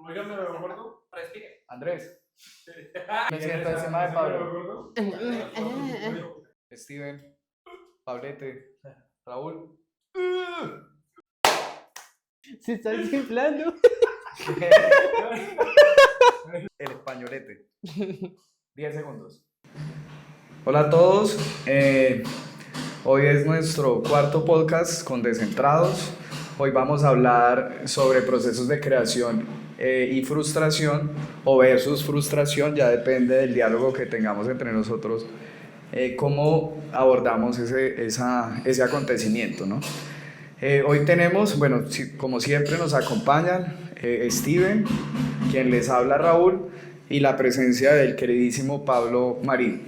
Oigan, ¿me lo gordo? Respire. Andrés. Me siento encima de Pablo. Steven. Pablete. Raúl. Se está desinflando. El españolete. 10 segundos. Hola a todos. Hoy es nuestro cuarto podcast con Descentrados. Hoy vamos a hablar sobre procesos de creación y frustración, o versus frustración, ya depende del diálogo que tengamos entre nosotros, cómo abordamos ese acontecimiento, ¿no? Hoy tenemos, bueno, como siempre nos acompañan Steven, quien les habla Raúl, y la presencia del queridísimo Pablo Marín.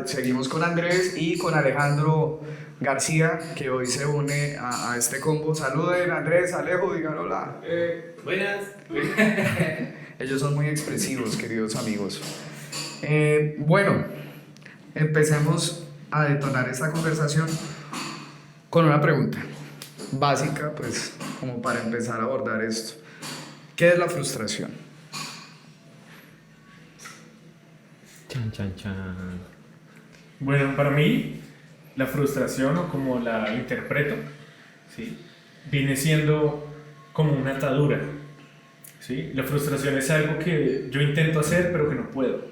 Seguimos con Andrés y con Alejandro García, que hoy se une a este combo. Saluden, Andrés, Alejo, digan hola. Buenas. Ellos son muy expresivos, queridos amigos. Bueno, empecemos a detonar esta conversación con una pregunta básica, pues, como para empezar a abordar esto. ¿Qué es la frustración? Chan, chan, chan. Bueno, para mí, la frustración, o como la interpreto, ¿sí?, viene siendo como una atadura. ¿Sí? La frustración es algo que yo intento hacer, pero que no puedo.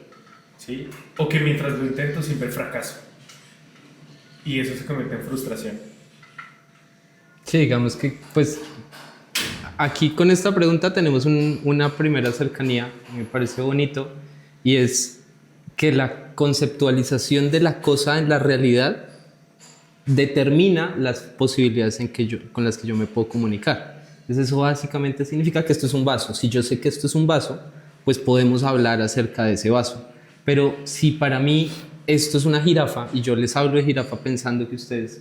¿Sí? O que mientras lo intento siempre fracaso. Y eso se convierte en frustración. Sí, digamos que, pues, aquí con esta pregunta tenemos una primera cercanía, me parece bonito, y es que la conceptualización de la cosa en la realidad determina las posibilidades con las que yo me puedo comunicar. Entonces eso básicamente significa que esto es un vaso. Si yo sé que esto es un vaso, pues podemos hablar acerca de ese vaso. Pero si para mí esto es una jirafa y yo les hablo de jirafa pensando que ustedes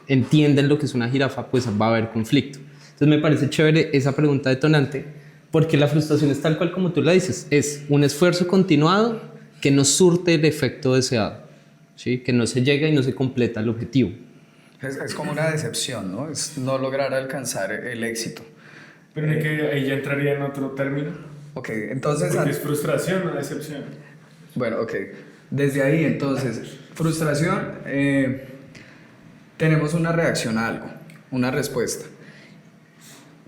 entienden lo que es una jirafa, pues va a haber conflicto. Entonces me parece chévere esa pregunta detonante, porque la frustración es tal cual como tú la dices, es un esfuerzo continuado que no surte el efecto deseado, ¿sí? Que no se llega y no se completa el objetivo. Es como una decepción, ¿no? Es no lograr alcanzar el éxito. Pero es que ahí ya entraría en otro término. Ok, entonces... Porque es frustración o decepción. Bueno, ok. Desde ahí, entonces, frustración, tenemos una reacción a algo, una respuesta.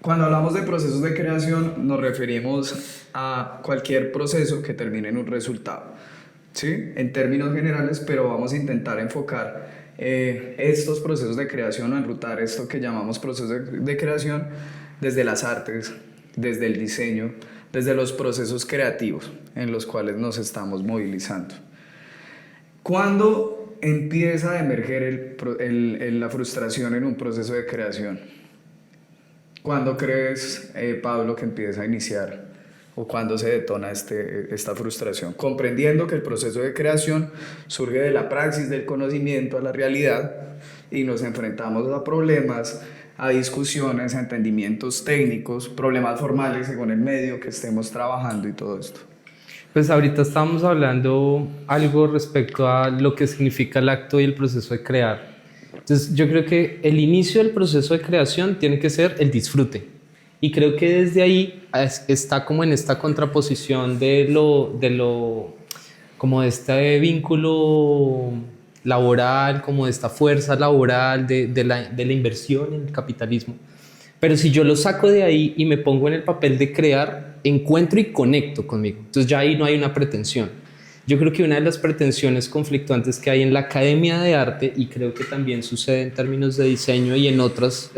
Cuando hablamos de procesos de creación, nos referimos a cualquier proceso que termine en un resultado, ¿sí? En términos generales, pero vamos a intentar enfocar estos procesos de creación o enrutar esto que llamamos procesos de creación desde las artes, desde el diseño, desde los procesos creativos en los cuales nos estamos movilizando. ¿Cuándo empieza a emerger la frustración en un proceso de creación? ¿Cuándo crees, Pablo, que empieza a iniciar o cuándo se detona esta frustración? Comprendiendo que el proceso de creación surge de la praxis, del conocimiento, a la realidad, y nos enfrentamos a problemas, a discusiones, a entendimientos técnicos, problemas formales según el medio que estemos trabajando y todo esto. Pues ahorita estábamos hablando algo respecto a lo que significa el acto y el proceso de crear. Entonces yo creo que el inicio del proceso de creación tiene que ser el disfrute. Y creo que desde ahí está como en esta contraposición como de este vínculo laboral, como de esta fuerza laboral, de la inversión en el capitalismo. Pero si yo lo saco de ahí y me pongo en el papel de crear, encuentro y conecto conmigo. Entonces ya ahí no hay una pretensión. Yo creo que una de las pretensiones conflictuantes que hay en la academia de arte, y creo que también sucede en términos de diseño y en otras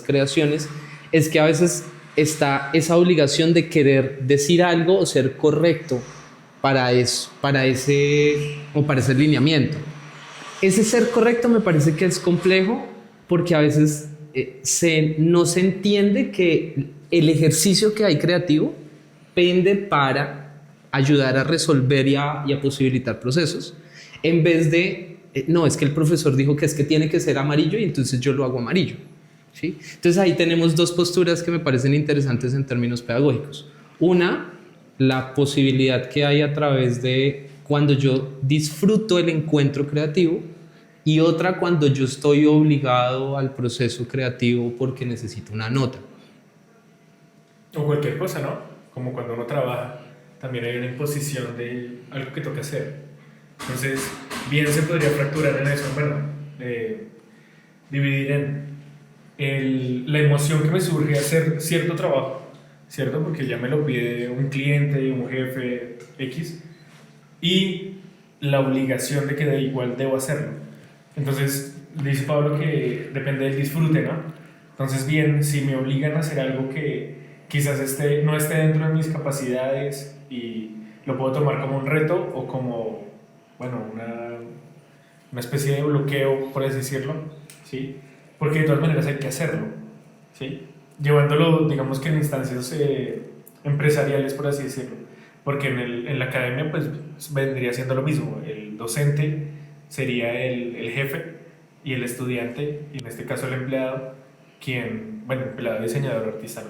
creaciones, es que a veces está esa obligación de querer decir algo o ser correcto para ese lineamiento. Ese ser correcto me parece que es complejo porque a veces no se entiende que el ejercicio que hay creativo pende para ayudar a resolver y a posibilitar procesos, en vez de, no, es que el profesor dijo que es que tiene que ser amarillo y entonces yo lo hago amarillo, ¿sí? Entonces ahí tenemos dos posturas que me parecen interesantes en términos pedagógicos. Una, la posibilidad que hay a través de cuando yo disfruto el encuentro creativo, y otra cuando yo estoy obligado al proceso creativo porque necesito una nota. O cualquier cosa, ¿no? Como cuando uno trabaja, también hay una imposición de algo que toca hacer. Entonces, bien se podría fracturar en eso, bueno, dividir en la emoción que me surge hacer cierto trabajo, ¿cierto? Porque ya me lo pide un cliente, un jefe X, y la obligación de que de igual debo hacerlo. Entonces, dice Pablo que depende del disfrute, ¿no? Entonces, bien, si me obligan a hacer algo que quizás no esté dentro de mis capacidades y lo puedo tomar como un reto o como, bueno, una especie de bloqueo, por así decirlo, ¿sí? Porque de todas maneras hay que hacerlo, ¿sí? Llevándolo, digamos que en instancias empresariales, por así decirlo. Porque en la academia, pues, vendría siendo lo mismo. El docente sería el jefe y el estudiante, y en este caso el empleado, bueno, empleado, diseñador, artista, ¿no?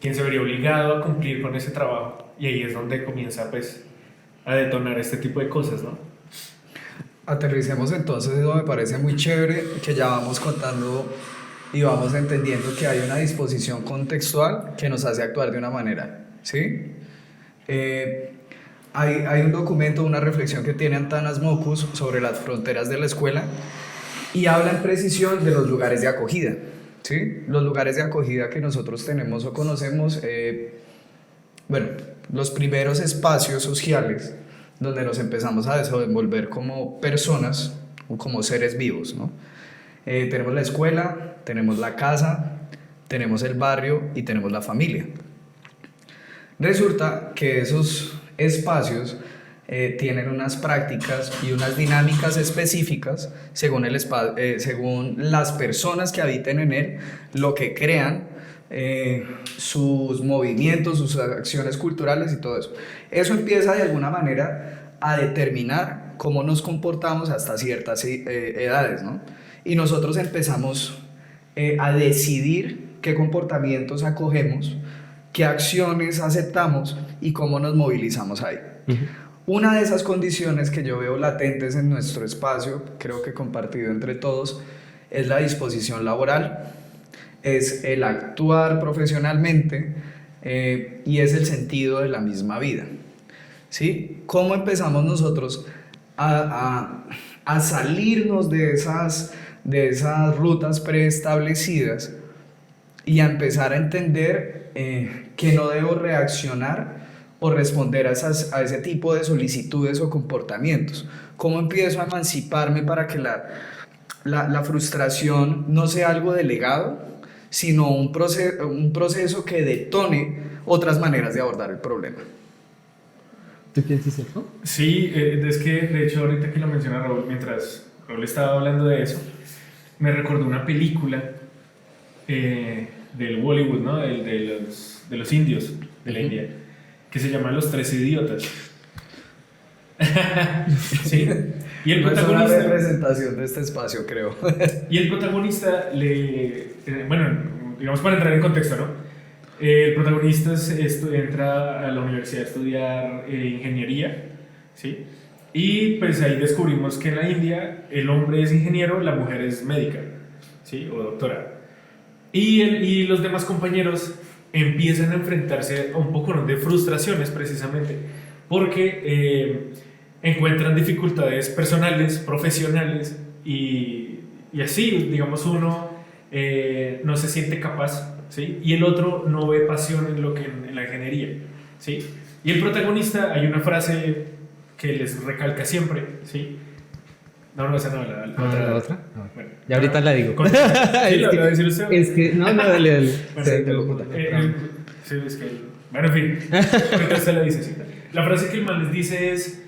Quien se vería obligado a cumplir con ese trabajo. Y ahí es donde comienza, pues, a detonar este tipo de cosas, ¿no? Aterricemos entonces, eso me parece muy chévere, que ya vamos contando y vamos entendiendo que hay una disposición contextual que nos hace actuar de una manera, ¿sí? Hay un documento, una reflexión que tiene Antanas Mockus sobre las fronteras de la escuela y habla en precisión de los lugares de acogida, ¿sí? Los lugares de acogida que nosotros tenemos o conocemos, bueno, los primeros espacios sociales donde nos empezamos a desenvolver como personas o como seres vivos, ¿no? Tenemos la escuela, tenemos la casa, tenemos el barrio y tenemos la familia. Resulta que esos espacios tienen unas prácticas y unas dinámicas específicas según según las personas que habiten en él, lo que crean, sus movimientos, sus acciones culturales y todo eso. Eso empieza de alguna manera a determinar cómo nos comportamos hasta ciertas edades, ¿no? Y nosotros empezamos a decidir qué comportamientos acogemos, qué acciones aceptamos y cómo nos movilizamos ahí. Una de esas condiciones que yo veo latentes en nuestro espacio, creo que compartido entre todos, es la disposición laboral, es el actuar profesionalmente y es el sentido de la misma vida, ¿sí? ¿Cómo empezamos nosotros a salirnos de esas rutas preestablecidas y a empezar a entender que no debo reaccionar o responder a ese tipo de solicitudes o comportamientos? ¿Cómo empiezo a emanciparme para que la frustración no sea algo delegado, sino un proceso que detone otras maneras de abordar el problema? ¿Tú quieres decir eso? Sí, es que de hecho ahorita que lo menciona Raúl, mientras Raúl estaba hablando de eso, me recordó una película del Bollywood, ¿no? De los indios de la India, que se llama Los Tres Idiotas. Sí. Y el protagonista, es una representación de este espacio, creo. Y el protagonista bueno, digamos para entrar en contexto, ¿no? El protagonista entra a la universidad a estudiar ingeniería, ¿sí? Y pues ahí descubrimos que en la India el hombre es ingeniero, la mujer es médica, ¿sí? O doctora. Y los demás compañeros empiezan a enfrentarse a un poco de frustraciones precisamente, porque encuentran dificultades personales, profesionales, y así, digamos, uno no se siente capaz, ¿sí? Y el otro no ve pasión en la ingeniería, ¿sí? Y el protagonista, hay una frase que les recalca siempre, ¿sí? No, esa no, ¿La otra? No. Bueno, ya ahorita la digo. Sí, lo va a decir usted. Es que, no, dale. Bueno, Sí, te lo juro. sí, es que. Bueno, en fin. Ahorita usted la dice, sí. La frase que el man les dice es: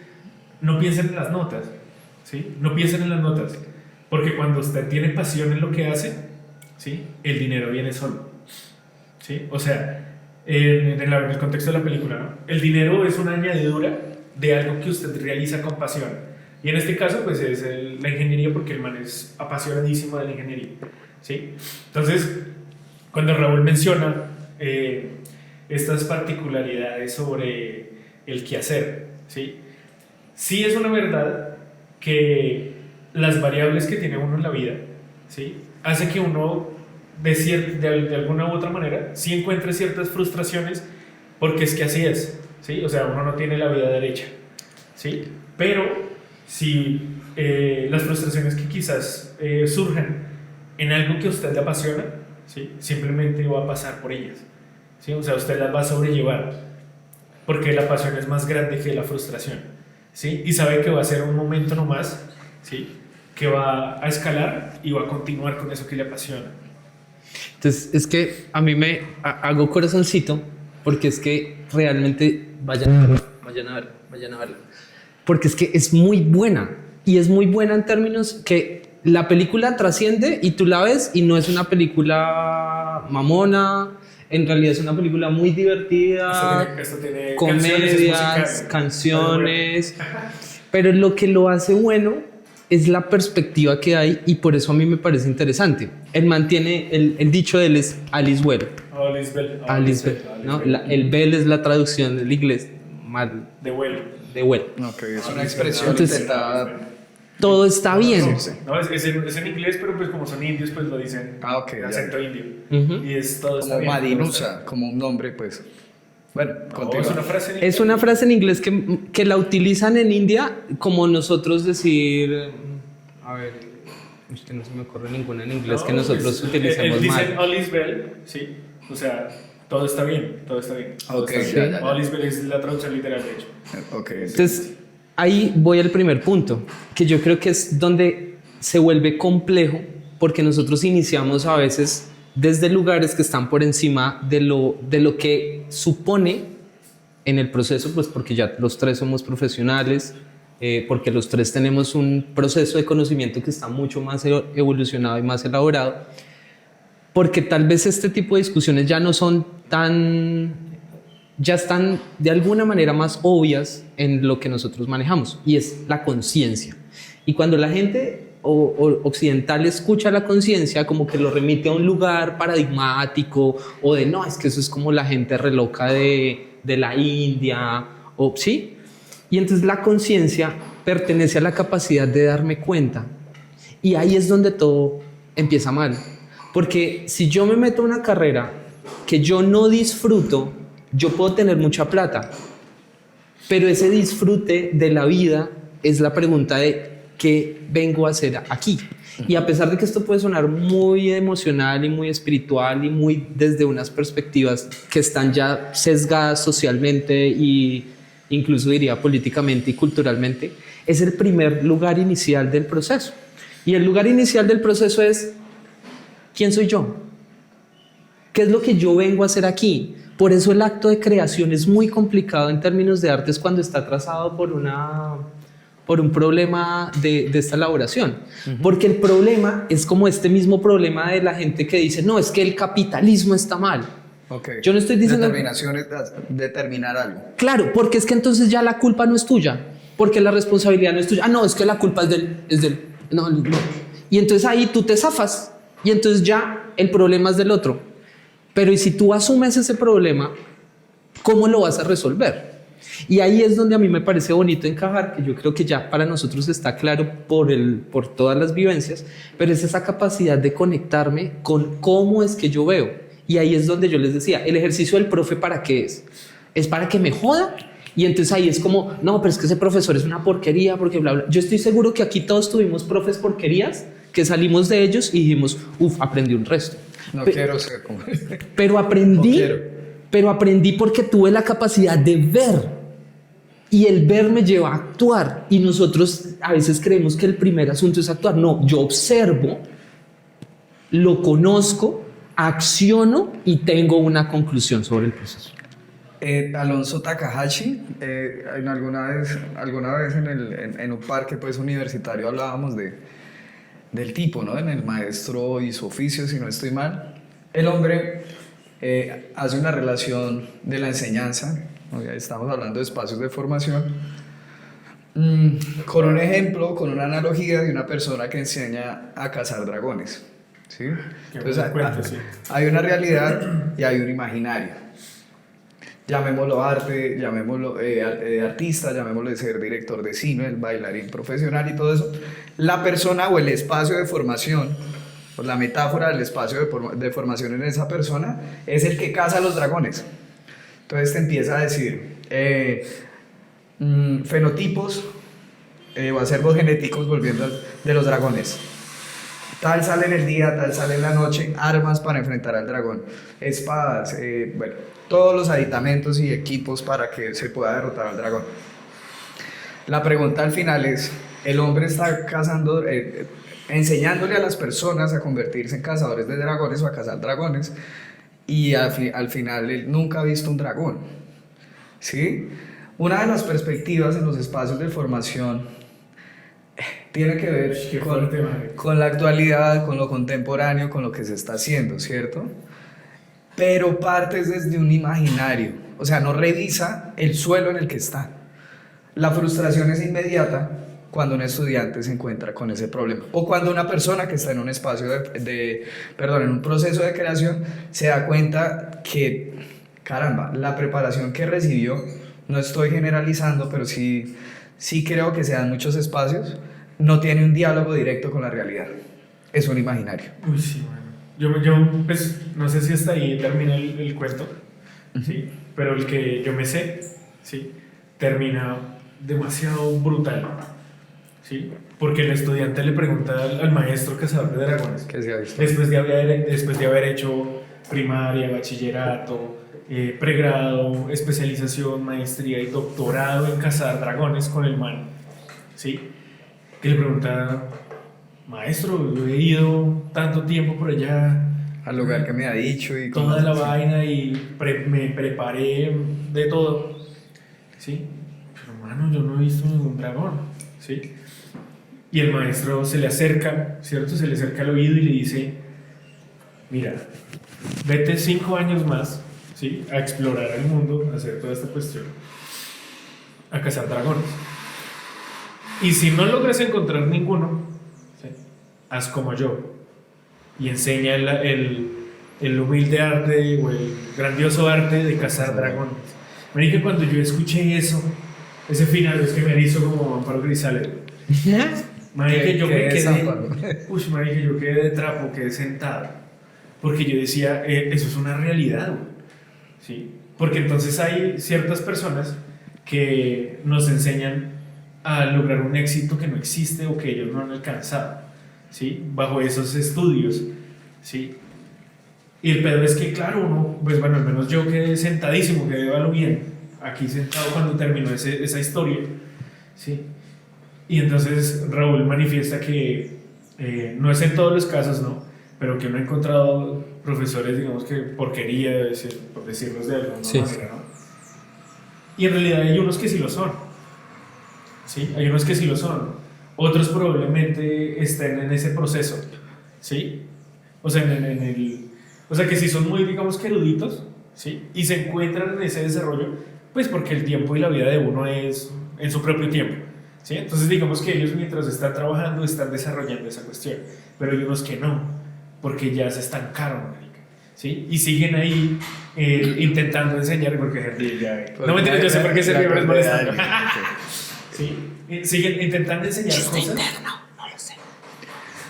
no piensen en las notas, ¿sí? No piensen en las notas. Porque cuando usted tiene pasión en lo que hace, ¿sí? El dinero viene solo, ¿sí? O sea, en el contexto de la película, ¿no? El dinero es una añadidura de algo que usted realiza con pasión. Y en este caso, pues es la ingeniería, porque el man es apasionadísimo de la ingeniería, ¿sí? Entonces, cuando Raúl menciona estas particularidades sobre el quehacer, ¿sí? Sí es una verdad que las variables que tiene uno en la vida, ¿sí? Hace que uno de alguna u otra manera, sí encuentre ciertas frustraciones, porque es que así es, ¿sí? O sea, uno no tiene la vida derecha, ¿sí? Pero si las frustraciones que quizás surjan en algo que a usted le apasiona, ¿sí? Simplemente va a pasar por ellas, ¿sí? O sea, usted las va a sobrellevar, porque la pasión es más grande que la frustración, ¿sí? Y sabe que va a ser un momento nomás, ¿sí? Que va a escalar y va a continuar con eso que le apasiona. Entonces, es que a mí hago corazoncito porque es que realmente vayan a verla, vayan a verla. Porque es que es muy buena y es muy buena en términos que la película trasciende y tú la ves y no es una película mamona, en realidad es una película muy divertida, Esto tiene comedias, canciones, pero lo que lo hace bueno es la perspectiva que hay y por eso a mí me parece interesante. Él mantiene, el dicho de él es Alice Well. Alice Well, ¿no? El Bell es la traducción del inglés mal, de vuelo. de Well. Ok, es una expresión Entonces, intentada. Todo está bien. Sí, sí. No, es en inglés, pero pues como son indios, pues lo dicen Ok, en ya. acento indio. Ujú. Y es todo está Como bien. Madinusa, como un nombre, pues. Bueno, No, continúa. es una frase en Es una frase en inglés que la utilizan en India como nosotros decir, a ver, es que no se me ocurre ninguna en inglés que nosotros utilicemos dicen mal. all is well, sí. O sea, todo está bien, todo está bien. Todo Ok, está ya, bien. ya, ya. All is well es la traducción literal, de hecho. Ok, Entonces, ahí voy al primer punto, que yo creo que es donde se vuelve complejo, porque nosotros iniciamos a veces desde lugares que están por encima de lo que supone en el proceso, pues porque ya los tres somos profesionales, porque los tres tenemos un proceso de conocimiento que está mucho más evolucionado y más elaborado, porque tal vez este tipo de discusiones ya no son ya están de alguna manera más obvias en lo que nosotros manejamos, y es la conciencia. Y cuando la gente occidental escucha la conciencia, como que lo remite a un lugar paradigmático, o de no, es que eso es como la gente re loca de la India, o sí. Y entonces la conciencia pertenece a la capacidad de darme cuenta, y ahí es donde todo empieza mal. Porque si yo me meto a una carrera que yo no disfruto, yo puedo tener mucha plata, pero ese disfrute de la vida es la pregunta de qué vengo a hacer aquí. Y a pesar de que esto puede sonar muy emocional y muy espiritual y muy desde unas perspectivas que están ya sesgadas socialmente y incluso diría políticamente y culturalmente, es el primer lugar inicial del proceso. Y el lugar inicial del proceso es ¿quién soy yo? ¿Qué es lo que yo vengo a hacer aquí? Por eso el acto de creación es muy complicado en términos de artes cuando está trazado por un problema de esta elaboración. Porque el problema es como este mismo problema de la gente que dice, no, es que el capitalismo está mal. Okay. Yo no estoy diciendo... Determinación es determinar algo. Claro, porque es que entonces ya la culpa no es tuya, porque la responsabilidad no es tuya. Ah, no, es que la culpa es del no. Y entonces ahí tú te zafas y entonces ya el problema es del otro. Pero ¿y si tú asumes ese problema, cómo lo vas a resolver? Y ahí es donde a mí me parece bonito encajar, que yo creo que ya para nosotros está claro por todas las vivencias, pero es esa capacidad de conectarme con cómo es que yo veo. Y ahí es donde yo les decía, el ejercicio del profe, ¿para qué es? ¿Es para que me joda? Y entonces ahí es como, no, pero es que ese profesor es una porquería, porque bla, bla. Yo estoy seguro que aquí todos tuvimos profes porquerías, que salimos de ellos y dijimos, aprendí un resto. No quiero ser como pero aprendí, no quiero. Pero aprendí porque tuve la capacidad de ver, y el ver me lleva a actuar, y nosotros a veces creemos que el primer asunto es actuar. No, yo observo, lo conozco, acciono y tengo una conclusión sobre el proceso. Alonso Takahashi, alguna vez en un parque pues, universitario hablábamos del tipo, ¿no? En el maestro y su oficio, si no estoy mal. El hombre hace una relación de la enseñanza, ¿no? Ya estamos hablando de espacios de formación, con un ejemplo, con una analogía de una persona que enseña a cazar dragones, ¿sí? Entonces, hay una realidad y hay un imaginario. Llamémoslo arte, llamémoslo artista, llamémoslo de ser director de cine, el bailarín profesional y todo eso. La persona o el espacio de formación pues la metáfora del espacio de formación en esa persona, es el que caza a los dragones. Entonces te empieza a decir fenotipos o acervos genéticos volviendo de los dragones. Tal sale en el día, tal sale en la noche, armas para enfrentar al dragón, espadas, bueno, todos los aditamentos y equipos para que se pueda derrotar al dragón. La pregunta al final es, el hombre está cazando, enseñándole a las personas a convertirse en cazadores de dragones o a cazar dragones, y al final él nunca ha visto un dragón, ¿sí? Una de las perspectivas en los espacios de formación tiene que ver con la actualidad, con lo contemporáneo, con lo que se está haciendo, ¿cierto? Pero partes desde un imaginario, o sea, no revisa el suelo en el que está. La frustración es inmediata cuando un estudiante se encuentra con ese problema, o cuando una persona que está en un espacio en un proceso de creación se da cuenta que, caramba, la preparación que recibió, no estoy generalizando, pero sí creo que se dan muchos espacios, no tiene un diálogo directo con la realidad, es un imaginario. Uy, sí, bueno. Yo pues, no sé si hasta ahí termina el cuento, ¿sí? Pero el que yo me sé, ¿sí? Termina demasiado brutal, ¿sí? Porque el estudiante le pregunta al maestro cazador de dragones, ¿Qué se ha visto? después de haber hecho primaria, bachillerato, pregrado, especialización, maestría y doctorado en cazar dragones con el man, ¿sí? Que le pregunta, maestro, yo he ido tanto tiempo por allá, Al lugar que me ha dicho y toda la vaina y me preparé de todo, ¿sí? Pero mano, yo no he visto ningún dragón, ¿sí? Y el maestro se le acerca, ¿cierto? Se le acerca al oído y le dice, mira, vete 5 años más, ¿sí? A explorar el mundo, a hacer toda esta cuestión, a cazar dragones. Y si no logras encontrar ninguno, ¿sí? Haz como yo y enseña el humilde arte o el grandioso arte de cazar dragones. Me dije cuando yo escuché eso, ese final es que me hizo como Amparo Grisales. Marique, yo me quedé. Marique, yo quedé de trapo, quedé sentado. Porque yo decía, eso es una realidad, güey. ¿Sí? Porque entonces hay ciertas personas que nos enseñan a lograr un éxito que no existe o que ellos no han alcanzado, ¿sí? Bajo esos estudios, ¿sí? Y el pedo es que, claro, uno, pues bueno, al menos yo quedé sentadísimo, quedé a lo bien, aquí sentado cuando terminó esa historia, ¿sí? Y entonces Raúl manifiesta que no es en todos los casos, ¿no? Pero que uno ha encontrado profesores, digamos que porquería, por decirlos de alguna manera, ¿no? Y en realidad hay unos que sí lo son, ¿sí? Hay unos que sí lo son, otros probablemente estén en ese proceso, ¿sí? O sea, o sea que sí son muy, digamos que eruditos, ¿sí? Y se encuentran en ese desarrollo, pues porque el tiempo y la vida de uno es en su propio tiempo, ¿sí? Entonces digamos que ellos mientras están trabajando están desarrollando esa cuestión, pero hay unos que no, porque ya se estancaron, ¿sí? Y siguen ahí intentando enseñar, porque no me entiendes, yo sé por qué se ríe, pero es molestando. ¿Sí? Siguen intentando enseñar cosas. Interno, no lo sé.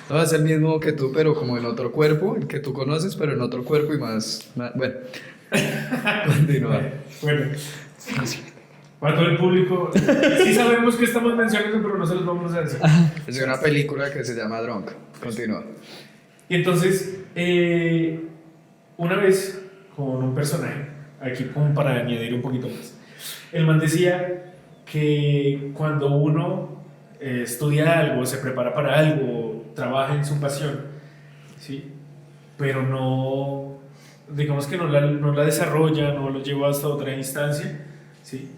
No, es el mismo que tú, pero como en otro cuerpo, el que tú conoces, pero en otro cuerpo y más bueno. Continúa. Bueno, para todo el público, sí sabemos que estamos mencionando, pero no se los vamos a decir. Es una película que se llama Drunk. Continúa. Y entonces, una vez con un personaje, aquí como para añadir un poquito más, el man decía que cuando uno estudia algo, se prepara para algo, trabaja en su pasión, ¿sí? Pero no, digamos que no la desarrolla, no lo lleva hasta otra instancia, ¿sí?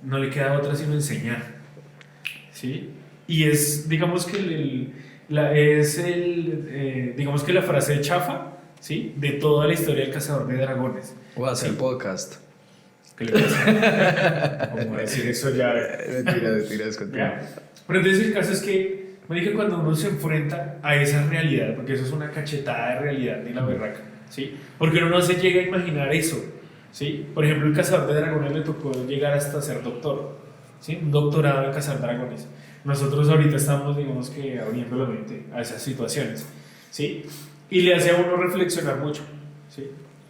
No le queda otra sino enseñar, ¿sí? Y es, digamos que digamos que la frase chafa, ¿sí? De toda la historia del cazador de dragones. O hacer podcast. ¿Qué le pasa? Como decir eso ya. Mentira, es contigo. Pero entonces el caso es que me dije cuando uno se enfrenta a esa realidad, porque eso es una cachetada de realidad ni la berraca, ¿sí? Porque uno no se llega a imaginar eso, ¿sí? Por ejemplo, el cazador de dragones le tocó llegar hasta ser doctor, ¿sí? Un doctorado en cazar dragones. Nosotros ahorita estamos, digamos que, abriendo la mente a esas situaciones, ¿sí? Y le hace a uno reflexionar mucho, ¿sí?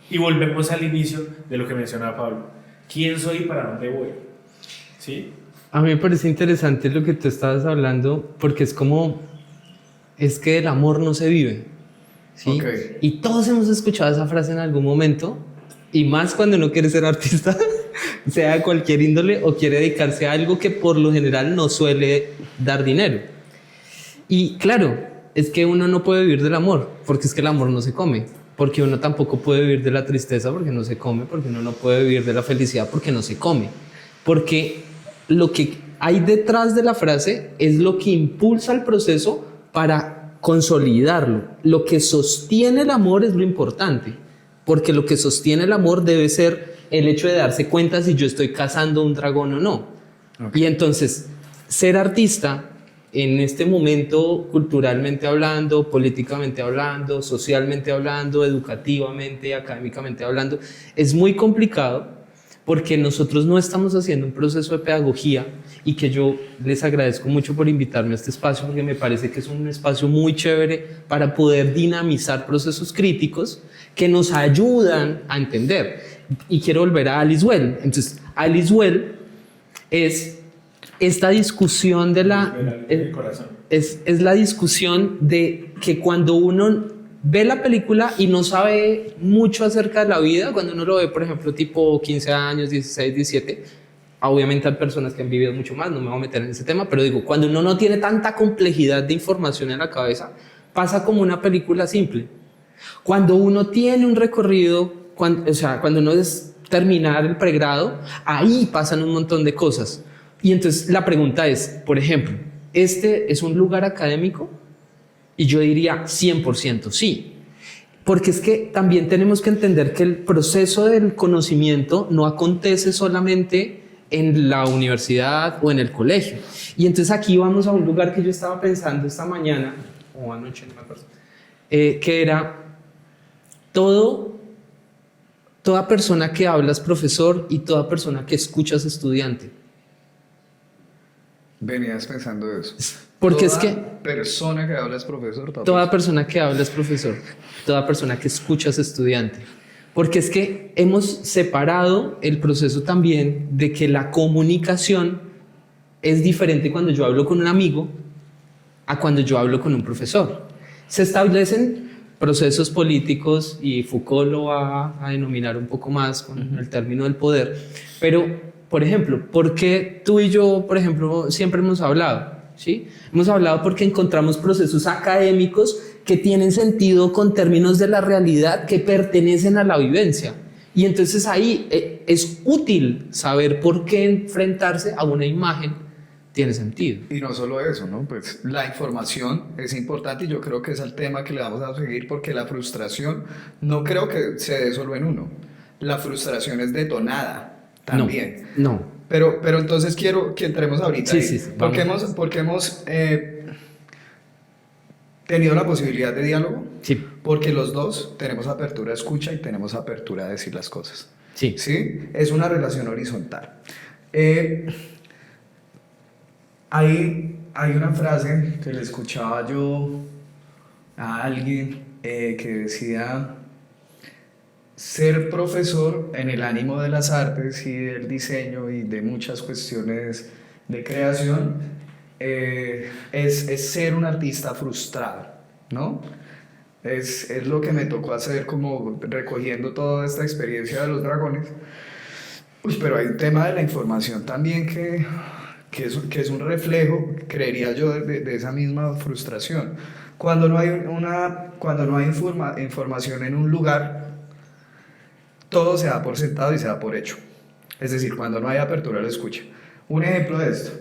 Y volvemos al inicio de lo que mencionaba Pablo. ¿Quién soy y para dónde voy? ¿Sí? A mí me parece interesante lo que tú estabas hablando, porque es como, es que el amor no se vive, ¿sí? Ok. Y todos hemos escuchado esa frase en algún momento, y más cuando uno quiere ser artista, sea de cualquier índole, o quiere dedicarse a algo que por lo general no suele dar dinero. Y claro, es que uno no puede vivir del amor, porque es que el amor no se come, porque uno tampoco puede vivir de la tristeza porque no se come, porque uno no puede vivir de la felicidad porque no se come, porque lo que hay detrás de la frase es lo que impulsa el proceso para consolidarlo. Lo que sostiene el amor es lo importante, porque lo que sostiene el amor debe ser el hecho de darse cuenta si yo estoy cazando un dragón o no. Okay. Y entonces, ser artista en este momento, culturalmente hablando, políticamente hablando, socialmente hablando, educativamente, académicamente hablando, es muy complicado porque nosotros no estamos haciendo un proceso de pedagogía, y que yo les agradezco mucho por invitarme a este espacio, porque me parece que es un espacio muy chévere para poder dinamizar procesos críticos que nos ayudan a entender. Y quiero volver a Alice Well. Entonces, Alice Well es esta discusión de la... Es la discusión de que cuando uno ve la película y no sabe mucho acerca de la vida, cuando uno lo ve, por ejemplo, tipo 15 años, 16, 17, obviamente hay personas que han vivido mucho más, no me voy a meter en ese tema, pero digo, cuando uno no tiene tanta complejidad de información en la cabeza, pasa como una película simple. Cuando uno tiene un recorrido, cuando uno es terminar el pregrado, ahí pasan un montón de cosas. Y entonces la pregunta es, por ejemplo, ¿este es un lugar académico? Y yo diría 100% sí, porque es que también tenemos que entender que el proceso del conocimiento no acontece solamente en la universidad o en el colegio. Y entonces aquí vamos a un lugar que yo estaba pensando esta mañana, o anoche, no me acuerdo, que era toda persona que habla es profesor y toda persona que escucha es estudiante. Venías pensando eso. Porque toda es que persona que habla es profesor. Toda persona que habla es profesor. Toda persona que escucha es estudiante. Porque es que hemos separado el proceso también de que la comunicación es diferente cuando yo hablo con un amigo a cuando yo hablo con un profesor. Se establecen procesos políticos y Foucault lo va a denominar un poco más con el término del poder. Pero, por ejemplo, ¿por qué tú y yo, por ejemplo, siempre hemos hablado? ¿Sí? Hemos hablado porque encontramos procesos académicos que tienen sentido con términos de la realidad que pertenecen a la vivencia. Y entonces ahí es útil saber por qué enfrentarse a una imagen tiene sentido. Y no solo eso, ¿no? Pues la información es importante y yo creo que es el tema que le vamos a seguir, porque la frustración no creo que se dé solo en uno. La frustración es detonada también. No. Pero entonces quiero que entremos ahorita Sí, ahí. sí, Porque hemos tenido la posibilidad de diálogo. Sí. Porque los dos tenemos apertura a escucha y tenemos apertura a decir las cosas. Sí. ¿Sí? Es una relación horizontal. Hay una frase que le escuchaba yo a alguien que decía: ser profesor en el ánimo de las artes y del diseño y de muchas cuestiones de creación es ser un artista frustrado, ¿no? Es lo que me tocó hacer, como recogiendo toda esta experiencia de los dragones. Uy, pero hay un tema de la información también que es un reflejo, creería yo, de esa misma frustración. Cuando no hay información en un lugar, todo se da por sentado y se da por hecho. Es decir, cuando no hay apertura a la escucha. Un ejemplo de esto: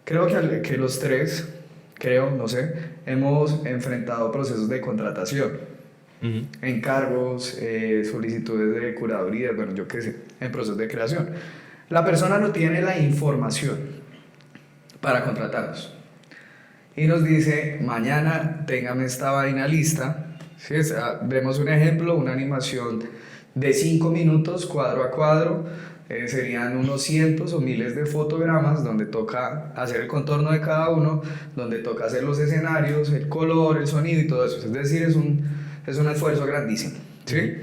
creo que los tres, no sé, hemos enfrentado procesos de contratación, encargos, solicitudes de curaduría, bueno, yo qué sé, en procesos de creación. La persona no tiene la información para contratarnos y nos dice: mañana téngame esta vaina lista. ¿Sí? Vemos un ejemplo, una animación de 5 minutos, cuadro a cuadro, serían unos cientos o miles de fotogramas donde toca hacer el contorno de cada uno, donde toca hacer los escenarios, el color, el sonido y todo eso. Es decir, es un esfuerzo grandísimo, ¿sí?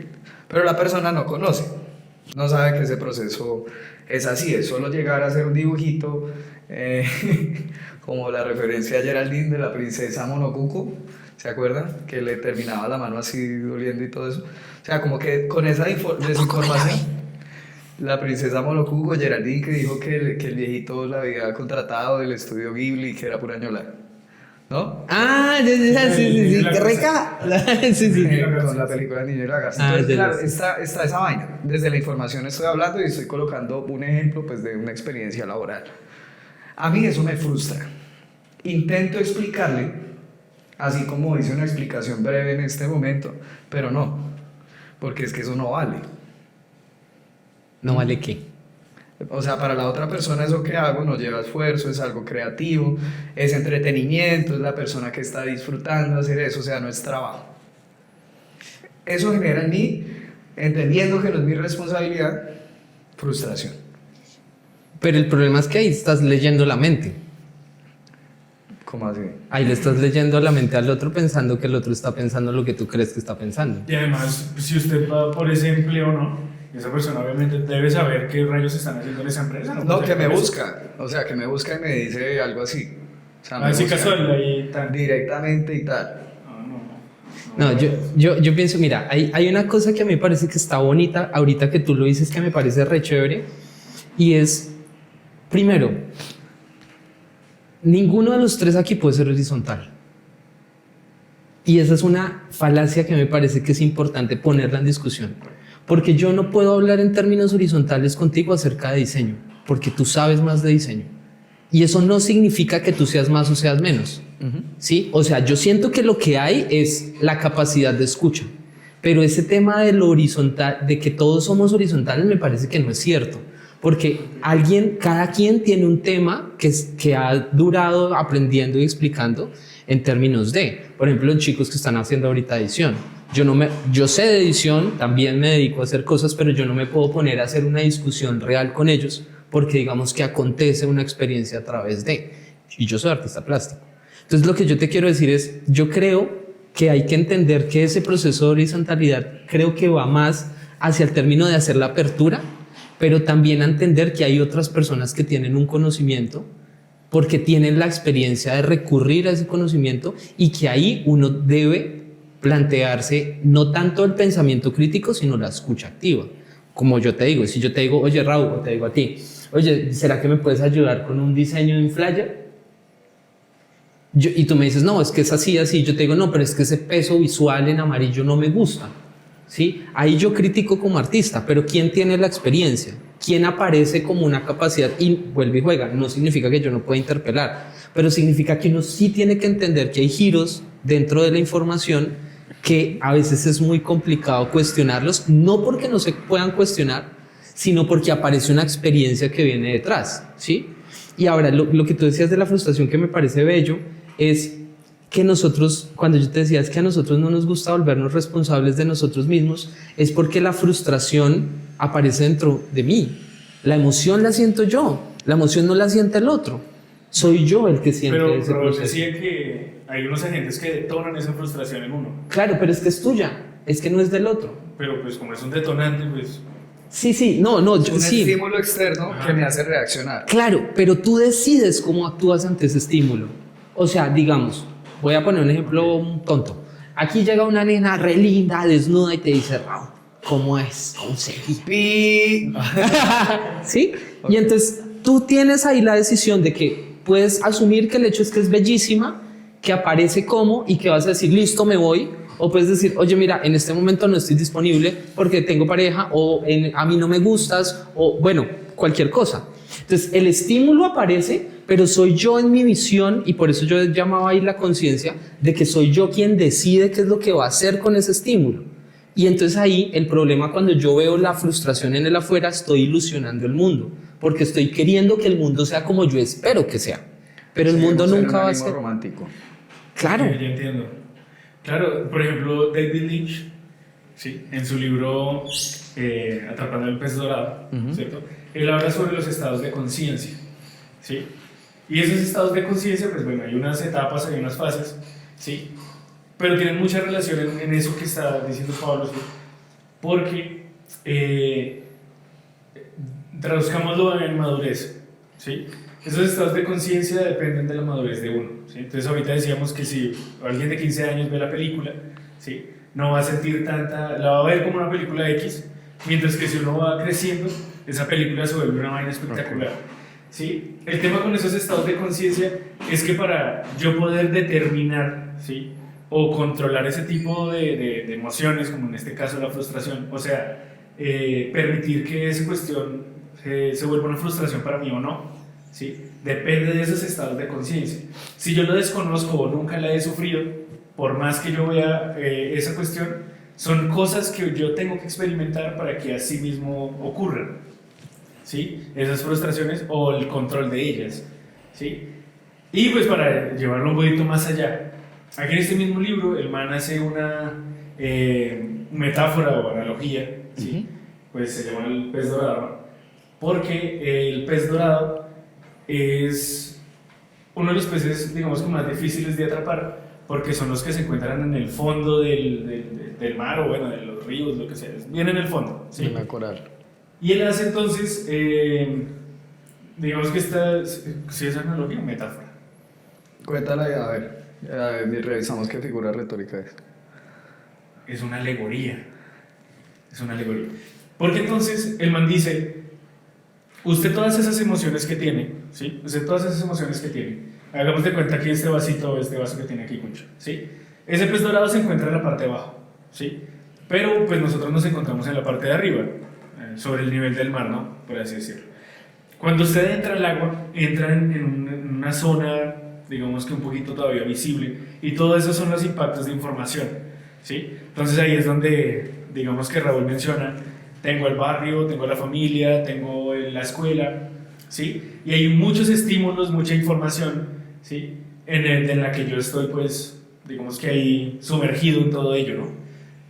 Pero la persona no conoce, no sabe que ese proceso es así, es solo llegar a hacer un dibujito, como la referencia a Geraldine de la princesa Monocuco, ¿se acuerdan? Que le terminaba la mano así doliendo y todo eso. O sea, como que con esa desinformación, la princesa Monocuco, Geraldine, que dijo que el viejito la había contratado del estudio Ghibli, que era pura ñola, ¿no? Ah, sí, qué rica. Sí. Con la película Niño y la Garza. Ah, Entonces, claro, ya. está esa vaina. Desde la información estoy hablando y estoy colocando un ejemplo pues, de una experiencia laboral. A mí eso me frustra. Intento explicarle, así como hice una explicación breve en este momento, pero no, porque es que eso no vale. ¿No vale qué? O sea, para la otra persona eso que hago no lleva esfuerzo, es algo creativo, es entretenimiento, es la persona que está disfrutando hacer eso, o sea, no es trabajo. Eso genera en mí, entendiendo que no es mi responsabilidad, frustración. Pero el problema es que ahí estás leyendo la mente. ¿Cómo así? Ahí le estás leyendo la mente al otro pensando que el otro está pensando lo que tú crees que está pensando. Y además, si usted va por ese empleo, ¿no? Esa persona obviamente debe saber qué rayos están haciendo en esa empresa. No, que me busca, o sea, que me busca y me dice algo así. O sea, me Así busca casual, ahí tan. directamente y tal. No, yo pienso, mira, hay una cosa que a mí me parece que está bonita, ahorita que tú lo dices, que me parece re chévere, y es, primero, ninguno de los tres aquí puede ser horizontal. Y esa es una falacia que me parece que es importante ponerla en discusión. Porque yo no puedo hablar en términos horizontales contigo acerca de diseño, porque tú sabes más de diseño. Y eso no significa que tú seas más o seas menos. ¿Sí? O sea, yo siento que lo que hay es la capacidad de escucha. Pero ese tema de lo horizontal, de que todos somos horizontales, me parece que no es cierto. Porque cada quien tiene un tema que ha durado aprendiendo y explicando en términos de, por ejemplo, los chicos que están haciendo ahorita edición. Yo sé de edición, también me dedico a hacer cosas, pero yo no me puedo poner a hacer una discusión real con ellos porque digamos que acontece una experiencia a través de, y yo soy artista plástico. Entonces lo que yo te quiero decir es, yo creo que hay que entender que ese proceso de horizontalidad creo que va más hacia el término de hacer la apertura, pero también a entender que hay otras personas que tienen un conocimiento porque tienen la experiencia de recurrir a ese conocimiento y que ahí uno debe plantearse no tanto el pensamiento crítico, sino la escucha activa. Como yo te digo, si yo te digo, oye Raúl, o te digo a ti, oye, ¿será que me puedes ayudar con un diseño de un flyer? Y tú me dices, no, es que es así, así. Yo te digo, no, pero es que ese peso visual en amarillo no me gusta. ¿Sí? Ahí yo critico como artista, pero ¿quién tiene la experiencia? ¿Quién aparece como una capacidad? Y vuelve y juega. No significa que yo no pueda interpelar, pero significa que uno sí tiene que entender que hay giros dentro de la información que a veces es muy complicado cuestionarlos, no porque no se puedan cuestionar, sino porque aparece una experiencia que viene detrás, ¿sí? Y ahora, lo que tú decías de la frustración que me parece bello es que nosotros, cuando yo te decía es que a nosotros no nos gusta volvernos responsables de nosotros mismos, es porque la frustración aparece dentro de mí. La emoción la siento yo, la emoción no la siente el otro. Soy yo el que siente ese Pero proceso. decía que hay unos agentes que detonan esa frustración en uno. Claro, pero es que es tuya, es que no es del otro. Pero pues como es un detonante, pues. Sí, no, Es un sí. estímulo externo que me hace reaccionar. Claro, pero tú decides cómo actúas ante ese estímulo. O sea, digamos, voy a poner un ejemplo tonto. Aquí llega una nena re linda, desnuda y te dice, Raúl, ¿cómo es? Pi. ¿Sí? Y entonces tú tienes ahí la decisión de que puedes asumir que el hecho es que es bellísima, que aparece como y que vas a decir, listo, me voy. O puedes decir, oye, mira, en este momento no estoy disponible porque tengo pareja o a mí no me gustas o bueno, cualquier cosa. Entonces el estímulo aparece, pero soy yo en mi visión y por eso yo llamaba ahí la conciencia de que soy yo quien decide qué es lo que va a hacer con ese estímulo. Y entonces ahí el problema cuando yo veo la frustración en el afuera, estoy ilusionando el mundo porque estoy queriendo que el mundo sea como yo espero que sea. Pero el mundo nunca va a ser romántico. Claro. Sí, yo entiendo. Claro, por ejemplo, David Lynch, ¿sí? En su libro Atrapando el pez dorado, Ujú. ¿cierto? Él habla sobre los estados de conciencia, ¿sí? Y esos estados de conciencia, pues bueno, hay unas etapas, hay unas fases, ¿sí? Pero tienen mucha relación en eso que está diciendo Pablo, ¿sí? Porque traduzcámoslo en madurez, ¿sí? Esos estados de conciencia dependen de la madurez de uno, ¿sí? Entonces ahorita decíamos que si alguien de 15 años ve la película, ¿sí? No va a sentir tanta, la va a ver como una película X, mientras que si uno va creciendo, esa película se vuelve una vaina espectacular, ¿sí? El tema con esos estados de conciencia es que para yo poder determinar, ¿sí? O controlar ese tipo de emociones, como en este caso la frustración, o sea, permitir que esa cuestión se vuelva una frustración para mí o no, ¿sí? Depende de esos estados de conciencia. Si yo lo desconozco o nunca la he sufrido, por más que yo vea esa cuestión, son cosas que yo tengo que experimentar para que así mismo ocurran, ¿sí? Esas frustraciones o el control de ellas, ¿sí? Y pues para llevarlo un poquito más allá, aquí en este mismo libro el man hace una metáfora o analogía, ¿sí? Pues se llama el pez dorado, porque el pez dorado es uno de los peces, digamos, que más difíciles de atrapar, porque son los que se encuentran en el fondo del mar o bueno, de los ríos, lo que sea, bien en el fondo, ¿sí? En la coral. Y él hace entonces, digamos que esta, si es analogía o metáfora. Cuéntala a ver. Revisamos qué figura retórica es. Es una alegoría. Es una alegoría. Porque entonces el man dice, usted todas esas emociones que tiene, ¿sí? Usted todas esas emociones que tiene, hagamos de cuenta que este vasito, este vaso que tiene aquí, Cucho, ¿sí? Ese pez dorado se encuentra en la parte de abajo, ¿sí? Pero pues nosotros nos encontramos en la parte de arriba, sobre el nivel del mar, ¿no? Por así decirlo. Cuando usted entra al agua, entra en una zona, digamos que un poquito todavía visible, y todo eso son los impactos de información, ¿sí? Entonces ahí es donde, digamos que Raúl menciona, tengo el barrio, tengo la familia, tengo la escuela, ¿sí? Y hay muchos estímulos, mucha información, ¿sí? En la que yo estoy, pues, digamos que ahí sumergido en todo ello, ¿no?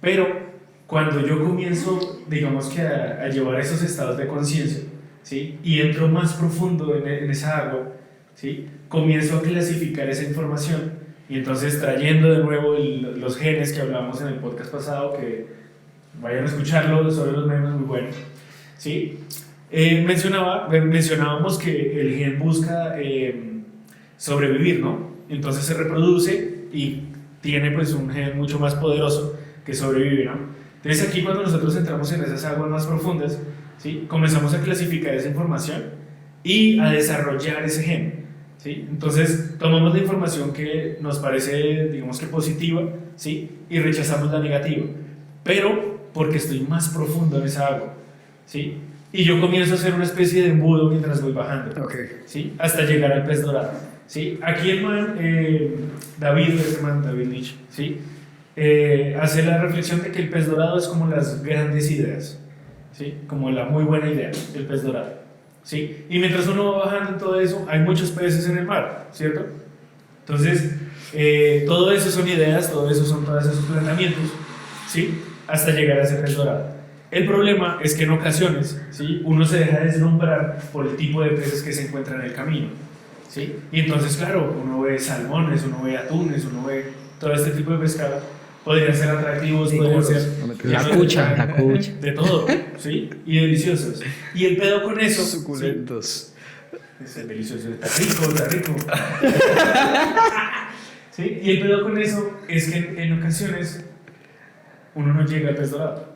Pero cuando yo comienzo, digamos que a llevar esos estados de conciencia, ¿sí? Y entro más profundo en esa agua, ¿sí? Comienzo a clasificar esa información y entonces trayendo de nuevo los genes que hablamos en el podcast pasado, que vayan a escucharlo, sobre los memes muy buenos, ¿sí? Mencionábamos que el gen busca sobrevivir, ¿no? Entonces se reproduce y tiene pues un gen mucho más poderoso que sobrevivir, ¿no? Entonces aquí cuando nosotros entramos en esas aguas más profundas, ¿sí? Comenzamos a clasificar esa información y a desarrollar ese gen, ¿sí? Entonces tomamos la información que nos parece, digamos que positiva, ¿sí? Y rechazamos la negativa, pero porque estoy más profundo en esa agua, ¿sí? Y yo comienzo a hacer una especie de embudo mientras voy bajando, Ok. ¿sí? Hasta llegar al pez dorado, ¿sí? Aquí el man, David Nietzsche, ¿sí? Hace la reflexión de que el pez dorado es como las grandes ideas, ¿sí? Como la muy buena idea, el pez dorado, ¿sí? Y mientras uno va bajando en todo eso, hay muchos peces en el mar, ¿cierto? Entonces, todo eso son ideas, todo eso son todos esos planteamientos, ¿sí? Hasta llegar a ese pez dorado. El problema es que en ocasiones, ¿sí? Uno se deja deslumbrar por el tipo de peces que se encuentran en el camino, ¿sí? Y entonces, claro, uno ve salmones, uno ve atunes, uno ve todo este tipo de pescado. Podrían ser atractivos, podrían ser... La cucha. De todo, ¿sí? Y deliciosos. Y el pedo con eso... Suculentos. ¿sí? Es delicioso, está rico, está rico. ¿Sí? Y el pedo con eso es que en ocasiones uno no llega al pez dorado,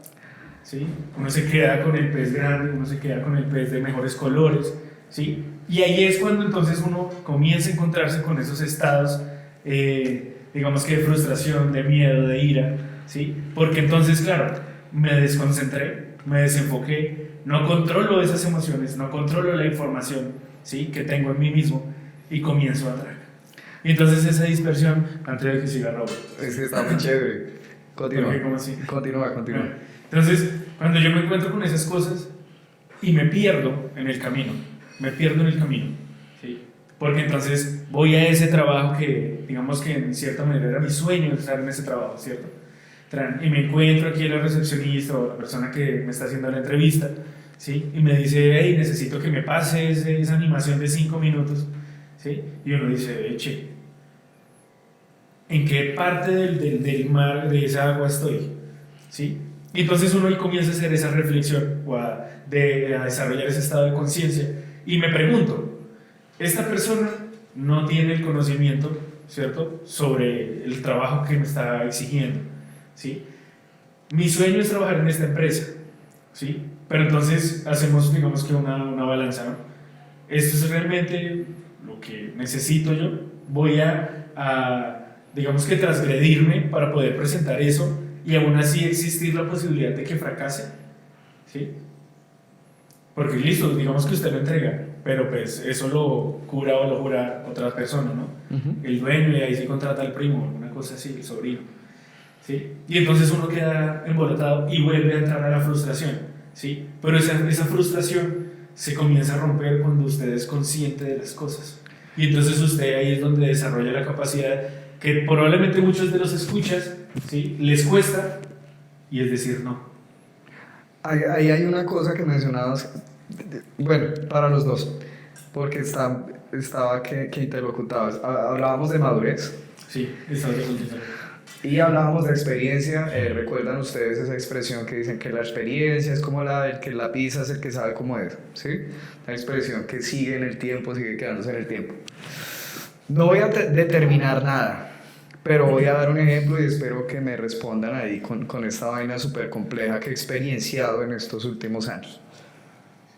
¿sí? Uno se queda con el pez grande, uno se queda con el pez de mejores colores, ¿sí? Y ahí es cuando entonces uno comienza a encontrarse con esos estados, digamos que de frustración, de miedo, de ira, ¿sí? Porque entonces, claro, me desconcentré, me desenfoqué, no controlo esas emociones, no controlo la información, ¿sí? Que tengo en mí mismo y comienzo a atraer. Y entonces esa dispersión, antes de que siga Robert. Es que está muy chévere. Continúa. ¿Por qué? ¿Cómo así? Continúa. Bueno, entonces, cuando yo me encuentro con esas cosas y me pierdo en el camino, ¿sí? Porque entonces voy a ese trabajo que, digamos que en cierta manera era mi sueño estar en ese trabajo, ¿cierto? y me encuentro aquí la recepcionista o la persona que me está haciendo la entrevista, ¿sí? Y me dice, hey, necesito que me pases esa animación de 5 minutos, ¿sí? Y uno dice, eche, ¿en qué parte del mar, de esa agua estoy? ¿Sí? Y entonces uno ahí comienza a hacer esa reflexión o a desarrollar ese estado de conciencia y me pregunto, esta persona no tiene el conocimiento, ¿cierto?, sobre el trabajo que me está exigiendo, ¿sí? Mi sueño es trabajar en esta empresa, ¿sí? Pero entonces hacemos, digamos que una balanza, ¿no? Esto es realmente lo que necesito yo, voy a digamos que transgredirme para poder presentar eso y aún así existir la posibilidad de que fracase, ¿sí? Porque listo, digamos que usted lo entrega, pero pues eso lo cura o lo jura otra persona, ¿no? El dueño, y ahí sí contrata al primo, alguna cosa así, el sobrino, ¿sí? Y entonces uno queda embolatado y vuelve a entrar a la frustración, ¿sí? Pero esa frustración se comienza a romper cuando usted es consciente de las cosas. Y entonces usted ahí es donde desarrolla la capacidad que probablemente muchos de los escuchas, ¿sí?, les cuesta, y es decir no. Ahí hay una cosa que mencionabas, bueno, para los dos, porque estaba que interlocutabas. Hablábamos de madurez. Sí, estaba de contigo. Y hablábamos de experiencia. ¿Recuerdan ustedes esa expresión que dicen que la experiencia es como la del que la pisa es el que sabe cómo es? ¿Sí? La expresión que sigue en el tiempo, sigue quedándose en el tiempo. No voy a determinar nada, pero voy a dar un ejemplo y espero que me respondan ahí con esta vaina súper compleja que he experienciado en estos últimos años.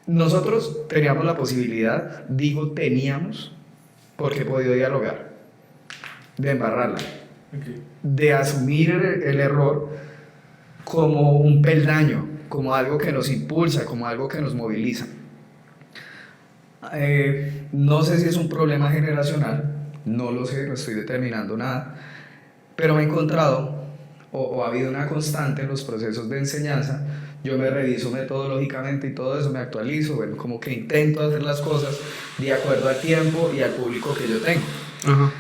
Nosotros teníamos la posibilidad, digo teníamos, porque he podido dialogar, de embarrarla, de asumir el error como un peldaño, como algo que nos impulsa, como algo que nos moviliza. No sé si es un problema generacional, no lo sé, no estoy determinando nada, pero me he encontrado, o ha habido una constante en los procesos de enseñanza. Yo me reviso metodológicamente y todo eso, me actualizo, bueno, como que intento hacer las cosas de acuerdo al tiempo y al público que yo tengo. Ajá.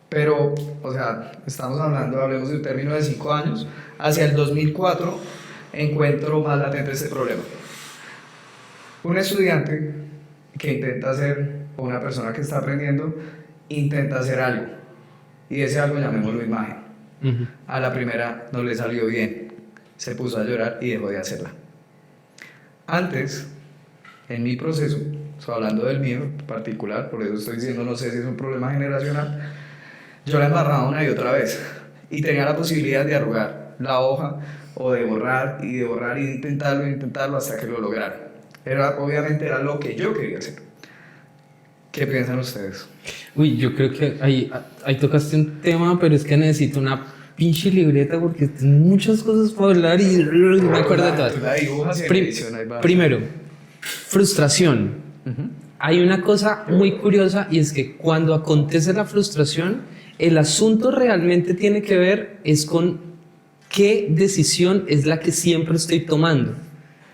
Pero, o sea, estamos hablemos de un término de 5 años, hacia el 2004 encuentro más latente este problema. Un estudiante que intenta hacer, o una persona que está aprendiendo, intenta hacer algo, y ese algo llamémoslo imagen. A la primera no le salió bien, se puso a llorar y dejó de hacerla. Antes, en mi proceso, hablando del mío en particular, por eso estoy diciendo, no sé si es un problema generacional, yo la embarraba una y otra vez y tenía la posibilidad de arrugar la hoja o de borrar y de intentarlo hasta que lo lograra. Obviamente era lo que yo quería hacer. ¿Qué piensan ustedes? Uy, yo creo que ahí tocaste un tema, pero es que necesito una pinche libreta porque tengo muchas cosas para hablar y no me acuerdo de todas. La dibujas y en edición ahí va. Primero, frustración. Hay una cosa muy curiosa y es que cuando acontece la frustración, el asunto realmente tiene que ver es con qué decisión es la que siempre estoy tomando.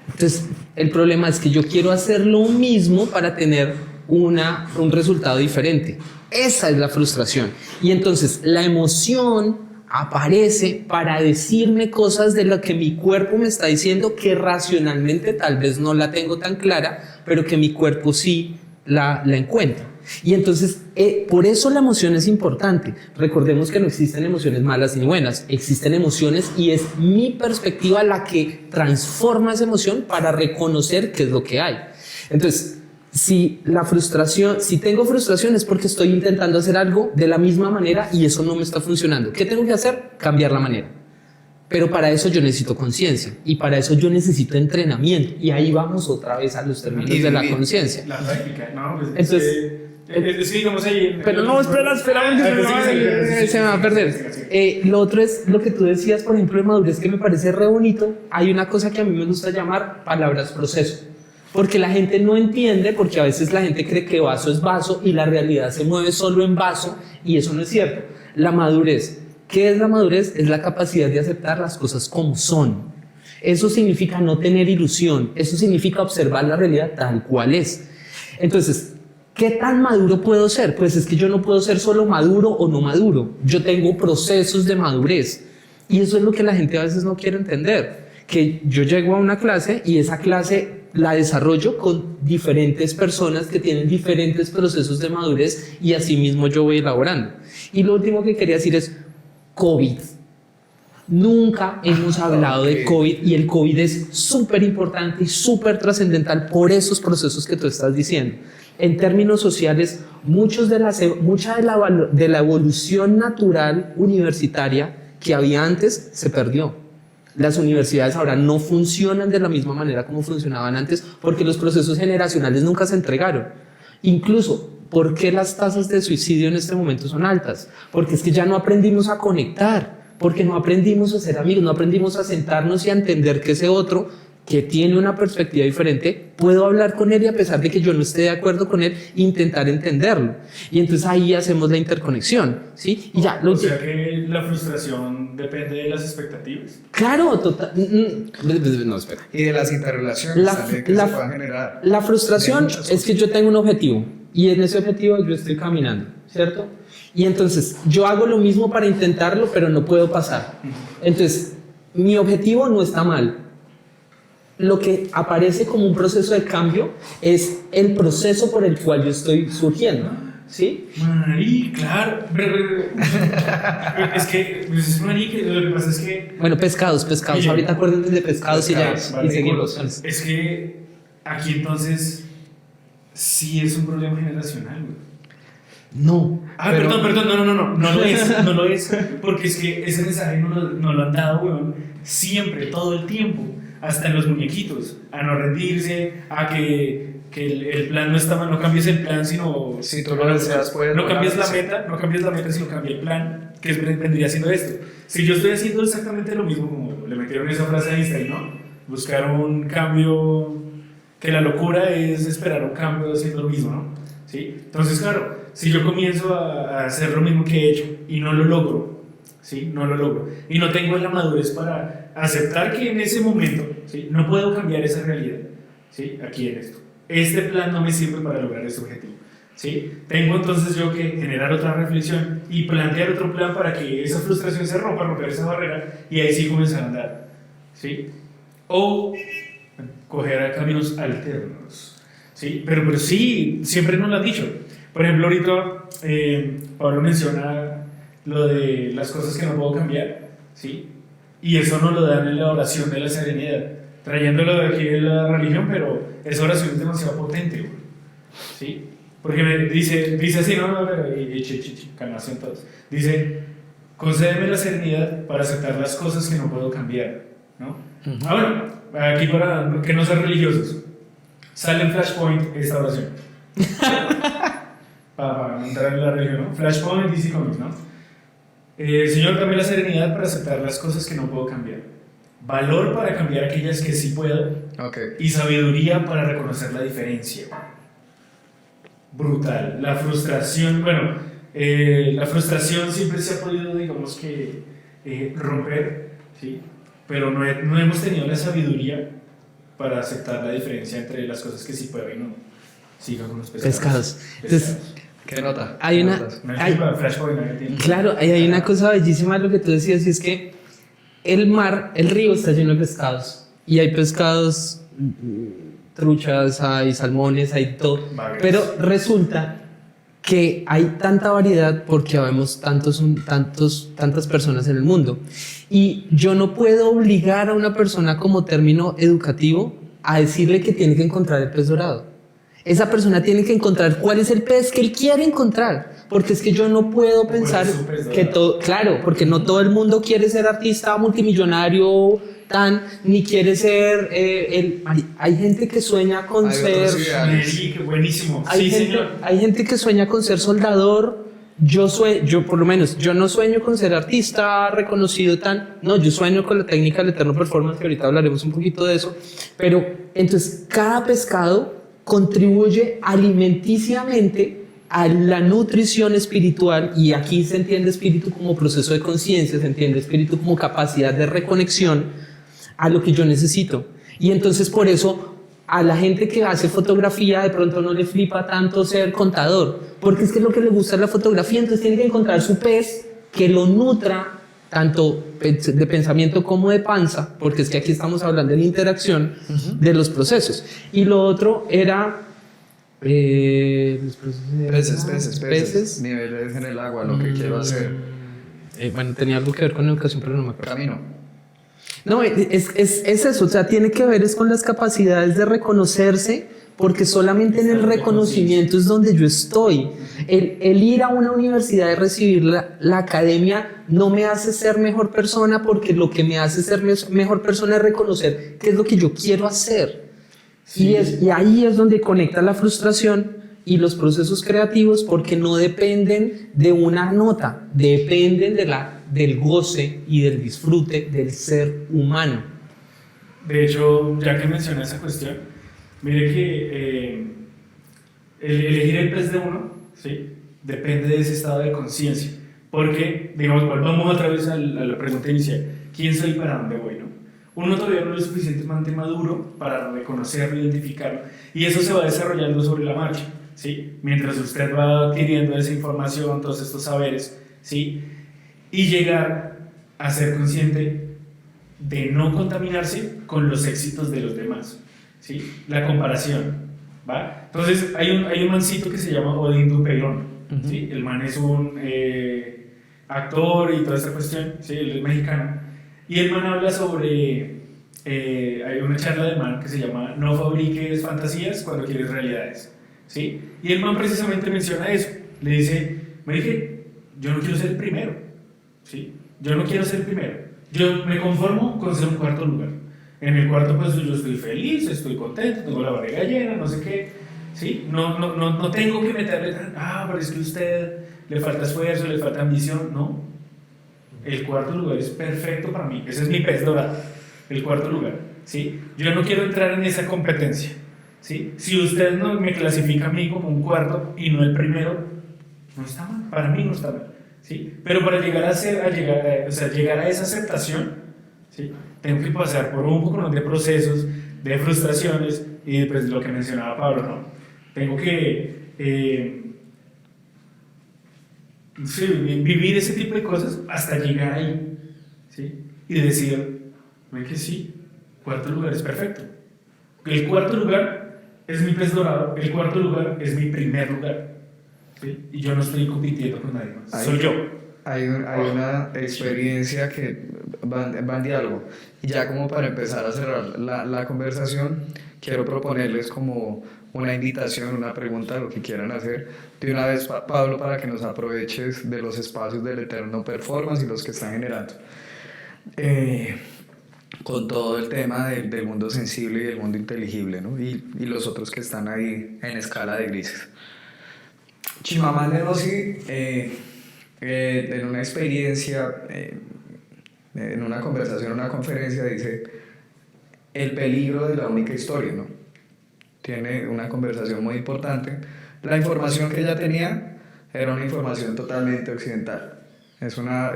Entonces, el problema es que yo quiero hacer lo mismo para tener un resultado diferente. Esa es la frustración. Y entonces la emoción aparece para decirme cosas de lo que mi cuerpo me está diciendo que racionalmente tal vez no la tengo tan clara, pero que mi cuerpo sí la encuentra. Y entonces, por eso la emoción es importante. Recordemos que no existen emociones malas ni buenas, existen emociones y es mi perspectiva la que transforma esa emoción para reconocer qué es lo que hay. Entonces, si tengo frustración es porque estoy intentando hacer algo de la misma manera y eso no me está funcionando. ¿Qué tengo que hacer? Cambiar la manera. Pero para eso yo necesito conciencia y para eso yo necesito entrenamiento. Y ahí vamos otra vez a los términos de la conciencia. La práctica, ¿no? Pues entonces, sigamos ahí. Pero no, espera, se me va a perder. Lo otro es lo que tú decías, por ejemplo, de madurez, que me parece re bonito. Hay una cosa que a mí me gusta llamar palabras proceso. Porque la gente no entiende, porque a veces la gente cree que vaso es vaso y la realidad se mueve solo en vaso y eso no es cierto. La madurez. ¿Qué es la madurez? Es la capacidad de aceptar las cosas como son. Eso significa no tener ilusión. Eso significa observar la realidad tal cual es. Entonces, ¿qué tan maduro puedo ser? Pues es que yo no puedo ser solo maduro o no maduro. Yo tengo procesos de madurez. Y eso es lo que la gente a veces no quiere entender, que yo llego a una clase y esa clase la desarrollo con diferentes personas que tienen diferentes procesos de madurez y así mismo yo voy elaborando. Y lo último que quería decir es COVID. Nunca hemos hablado de COVID y el COVID es súper importante y súper trascendental por esos procesos que tú estás diciendo. En términos sociales, mucha de la evolución natural universitaria que había antes se perdió. Las universidades ahora no funcionan de la misma manera como funcionaban antes porque los procesos generacionales nunca se entregaron. Incluso, ¿por qué las tasas de suicidio en este momento son altas? Porque es que ya no aprendimos a conectar, porque no aprendimos a ser amigos, no aprendimos a sentarnos y a entender que ese otro que tiene una perspectiva diferente, puedo hablar con él y a pesar de que yo no esté de acuerdo con él, intentar entenderlo. Y entonces ahí hacemos la interconexión, ¿sí? Y ya, O sea que la frustración depende de las expectativas. Claro, total. No, espera. Y de las interrelaciones también que se puedan generar. La frustración es que yo tengo un objetivo y en ese objetivo yo estoy caminando, ¿cierto? Y entonces yo hago lo mismo para intentarlo, pero no puedo pasar. Entonces, mi objetivo no está mal. Lo que aparece como un proceso de cambio es el proceso por el cual yo estoy surgiendo, ¿sí? Claro. Es que, marica, lo que pasa es que... Bueno, pescados. Bien. Ahorita acuérdense de pescados y ya, vale, y seguimos. Es que aquí entonces sí es un problema generacional, güey. No. Perdón, no lo es, porque es que ese mensaje no lo han dado, weón, siempre, todo el tiempo, hasta en los muñequitos, a no rendirse, a que el plan no está mal, no cambies el plan, sino... Si tú lo deseas, puedes no cambies la lograrlo. meta, sino cambia el plan, que vendría siendo esto. Si yo estoy haciendo exactamente lo mismo, como le metieron esa frase a Einstein, ¿no? Buscar un cambio, que la locura es esperar un cambio haciendo lo mismo, ¿no? ¿Sí? Entonces, claro, si yo comienzo a hacer lo mismo que he hecho y no lo logro, ¿sí? No lo logro, y no tengo la madurez para aceptar que en ese momento, ¿sí? No puedo cambiar esa realidad, ¿sí? Aquí en esto. Este plan no me sirve para lograr ese objetivo, ¿sí? Tengo entonces yo que generar otra reflexión y plantear otro plan para que esa frustración se rompa, romper esa barrera y ahí sí comenzar a andar, ¿sí? O coger caminos alternos, ¿sí? Pero sí, siempre nos lo han dicho. Por ejemplo, ahorita Pablo menciona lo de las cosas que no puedo cambiar, ¿sí? Y eso nos lo dan en la oración de la serenidad, trayéndolo de aquí de la religión, pero esa oración es demasiado potente, ¿sí? Porque dice así, calmación todos. Dice, concédeme la serenidad para aceptar las cosas que no puedo cambiar, ¿no? Bueno, aquí para que no sean religiosos, sale en Flashpoint esta oración. para entrar en la religión, ¿no? Flashpoint, DC Comics, ¿no? Señor, dame la serenidad para aceptar las cosas que no puedo cambiar. Valor para cambiar aquellas que sí puedo. Okay. Y sabiduría para reconocer la diferencia. Brutal. La frustración, bueno, la frustración siempre se ha podido, digamos que, romper, ¿sí? Pero no hemos tenido la sabiduría para aceptar la diferencia entre las cosas que sí puedo y no. Sigan con los pescados. Entonces, ¿qué nota? hay una... Claro, hay una cosa bellísima de lo que tú decías, y es que el río está lleno de pescados. Y hay pescados, truchas, hay salmones, hay todo. Pero resulta que hay tanta variedad porque habemos tantas personas en el mundo. Y yo no puedo obligar a una persona como término educativo a decirle que tiene que encontrar el pez dorado. Esa persona tiene que encontrar cuál es el pez que él quiere encontrar, porque es que yo no puedo pensar que todo, claro, porque no todo el mundo quiere ser artista multimillonario, ni quiere ser, hay gente que sueña con ser, buenísimo. Hay gente que sueña con ser soldador. Yo por lo menos, yo no sueño con ser artista reconocido no, yo sueño con la técnica del eterno performance, que ahorita hablaremos un poquito de eso, pero entonces cada pescado contribuye alimenticiamente a la nutrición espiritual, y aquí se entiende espíritu como proceso de conciencia, se entiende espíritu como capacidad de reconexión a lo que yo necesito. Y entonces por eso a la gente que hace fotografía de pronto no le flipa tanto ser contador, porque es que lo que le gusta es la fotografía, entonces tiene que encontrar su pez que lo nutra tanto de pensamiento como de panza, porque es que aquí estamos hablando de la interacción de los procesos. Y lo otro era... los procesos peces. Niveles en el agua, lo que quiero hacer. Bueno, tenía algo que ver con educación, pero no me acuerdo. Camino. No, es eso, o sea, tiene que ver es con las capacidades de reconocerse, porque solamente en el reconocimiento es donde yo estoy. El ir a una universidad y recibir la academia no me hace ser mejor persona, porque lo que me hace ser mejor persona es reconocer qué es lo que yo quiero hacer. Sí. Y ahí es donde conecta la frustración y los procesos creativos, porque no dependen de una nota, dependen del goce y del disfrute del ser humano. De hecho, ya que mencioné esa cuestión, mire que el elegir el pez de uno, ¿sí? Depende de ese estado de conciencia. Porque, digamos, volvamos otra vez a la pregunta inicial: ¿quién soy y para dónde voy? ¿No? Uno todavía no es suficientemente maduro para reconocerlo, identificarlo, y eso se va desarrollando sobre la marcha, ¿sí? Mientras usted va adquiriendo esa información, todos estos saberes, ¿sí? Y llegar a ser consciente de no contaminarse con los éxitos de los demás, ¿sí? La comparación, ¿va? Entonces hay un mancito que se llama Odín Dupeirón, ¿sí? El man es un actor y toda esta cuestión, ¿sí? Él es mexicano, y el man habla sobre hay una charla de man que se llama No fabriques fantasías cuando quieres realidades, ¿sí? Y el man precisamente menciona eso, le dice: me dije, yo no quiero ser el primero, ¿sí? Yo no quiero ser el primero, yo me conformo con ser un cuarto lugar. En el cuarto pues yo estoy feliz, estoy contento, tengo la barriga llena, no sé qué, ¿sí? No tengo que meterle pero es que a usted le falta esfuerzo, le falta ambición, no. El cuarto lugar es perfecto para mí, ese es mi pez dorado, el cuarto lugar, ¿sí? Yo no quiero entrar en esa competencia, ¿sí? Si usted no me clasifica a mí como un cuarto y no el primero, no está mal, para mí no está mal, ¿sí? Pero para llegar a esa aceptación, ¿sí? Tengo que pasar por un poco de procesos, de frustraciones y pues lo que mencionaba Pablo, ¿no? Tengo que sí, vivir ese tipo de cosas hasta llegar ahí, ¿sí? Y decir, ven que sí, cuarto lugar es perfecto. El cuarto lugar es mi pez dorado, el cuarto lugar es mi primer lugar, ¿sí? Y yo no estoy compitiendo con nadie más, soy yo. Hay una experiencia que va en diálogo. Y ya como para empezar a cerrar la conversación, quiero proponerles como una invitación, una pregunta, lo que quieran hacer. De una vez, Pablo, para que nos aproveches de los espacios del Eterno Performance y los que están generando. Con todo el tema del mundo sensible y del mundo inteligible, ¿no? Y los otros que están ahí en escala de grises. Chimamanda Ngozi, en una experiencia, en una conversación, en una conferencia, dice el peligro de la única historia, ¿no? Tiene una conversación muy importante. La información que ella tenía era una información totalmente occidental. Es una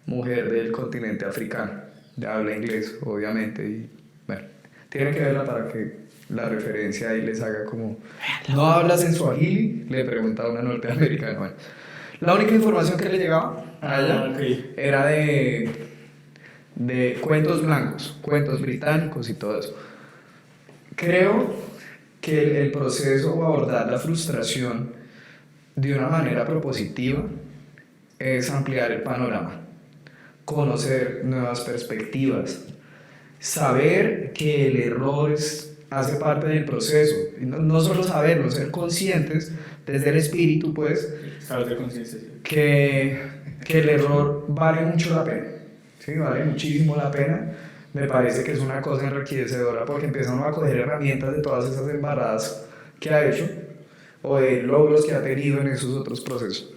mujer del continente africano, habla inglés, obviamente, y bueno, tiene que verla para que la referencia ahí les haga como... ¿No hablas en Swahili? Le preguntaba a una norteamericana. Bueno, la única información que le llegaba a ella era de cuentos blancos, cuentos británicos y todo eso. Creo que el proceso o abordar la frustración de una manera propositiva es ampliar el panorama, conocer nuevas perspectivas, saber que el error hace parte del proceso, y no solo saberlo, ser conscientes desde el espíritu, pues, de conciencia, sí. que el error vale mucho la pena, ¿sí? Vale muchísimo la pena. Me parece que es una cosa enriquecedora porque empiezan a coger herramientas de todas esas embarradas que ha hecho o de logros que ha tenido en esos otros procesos.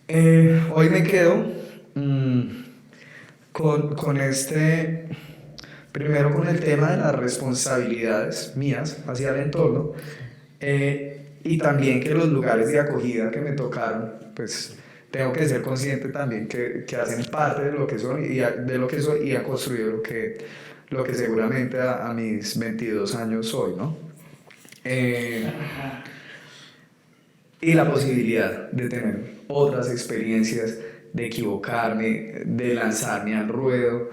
Hoy me quedo con primero con el tema de las responsabilidades mías hacia el entorno, y también que los lugares de acogida que me tocaron, pues tengo que ser consciente también que hacen parte de lo que soy y a construir lo que seguramente a mis 22 años soy, ¿no? Y la posibilidad de tener otras experiencias de equivocarme, de lanzarme al ruedo,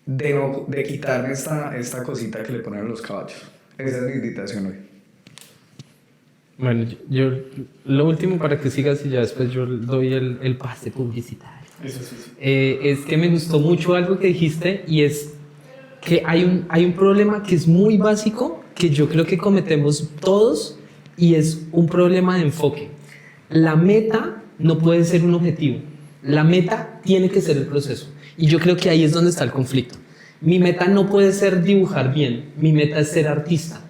de quitarme esta cosita que le ponen a los caballos. Esa es mi invitación hoy. Bueno, yo lo último para que sigas y ya después yo doy el pase publicitario. Eso sí, sí. Es que me gustó mucho algo que dijiste y es que hay un problema que es muy básico que yo creo que cometemos todos y es un problema de enfoque. La meta no puede ser un objetivo, la meta tiene que ser el proceso y yo creo que ahí es donde está el conflicto. Mi meta no puede ser dibujar bien, mi meta es ser artista.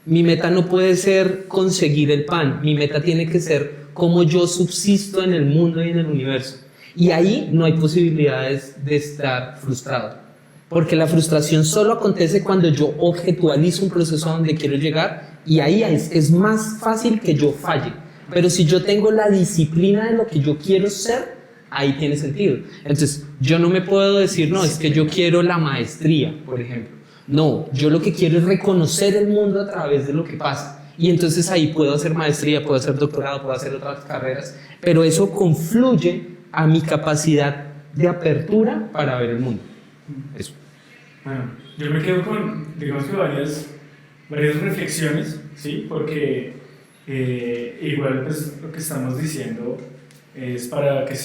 Mi meta no puede ser conseguir el pan, mi meta tiene que ser cómo yo subsisto en el mundo y en el universo. Y ahí no hay posibilidades de estar frustrado, porque la frustración solo acontece cuando yo objetualizo un proceso a donde quiero llegar y ahí es más fácil que yo falle. Pero si yo tengo la disciplina de lo que yo quiero ser, ahí tiene sentido. Entonces, yo no me puedo decir, no, es que yo quiero la maestría, por ejemplo. No, yo lo que quiero es reconocer el mundo a través de lo que pasa. Y entonces ahí puedo hacer maestría, puedo hacer doctorado, puedo hacer otras carreras, pero eso confluye a mi capacidad de apertura para ver el mundo. Eso. Bueno, yo me quedo con, digamos que varias reflexiones, ¿sí? Porque igual pues lo que estamos diciendo es para que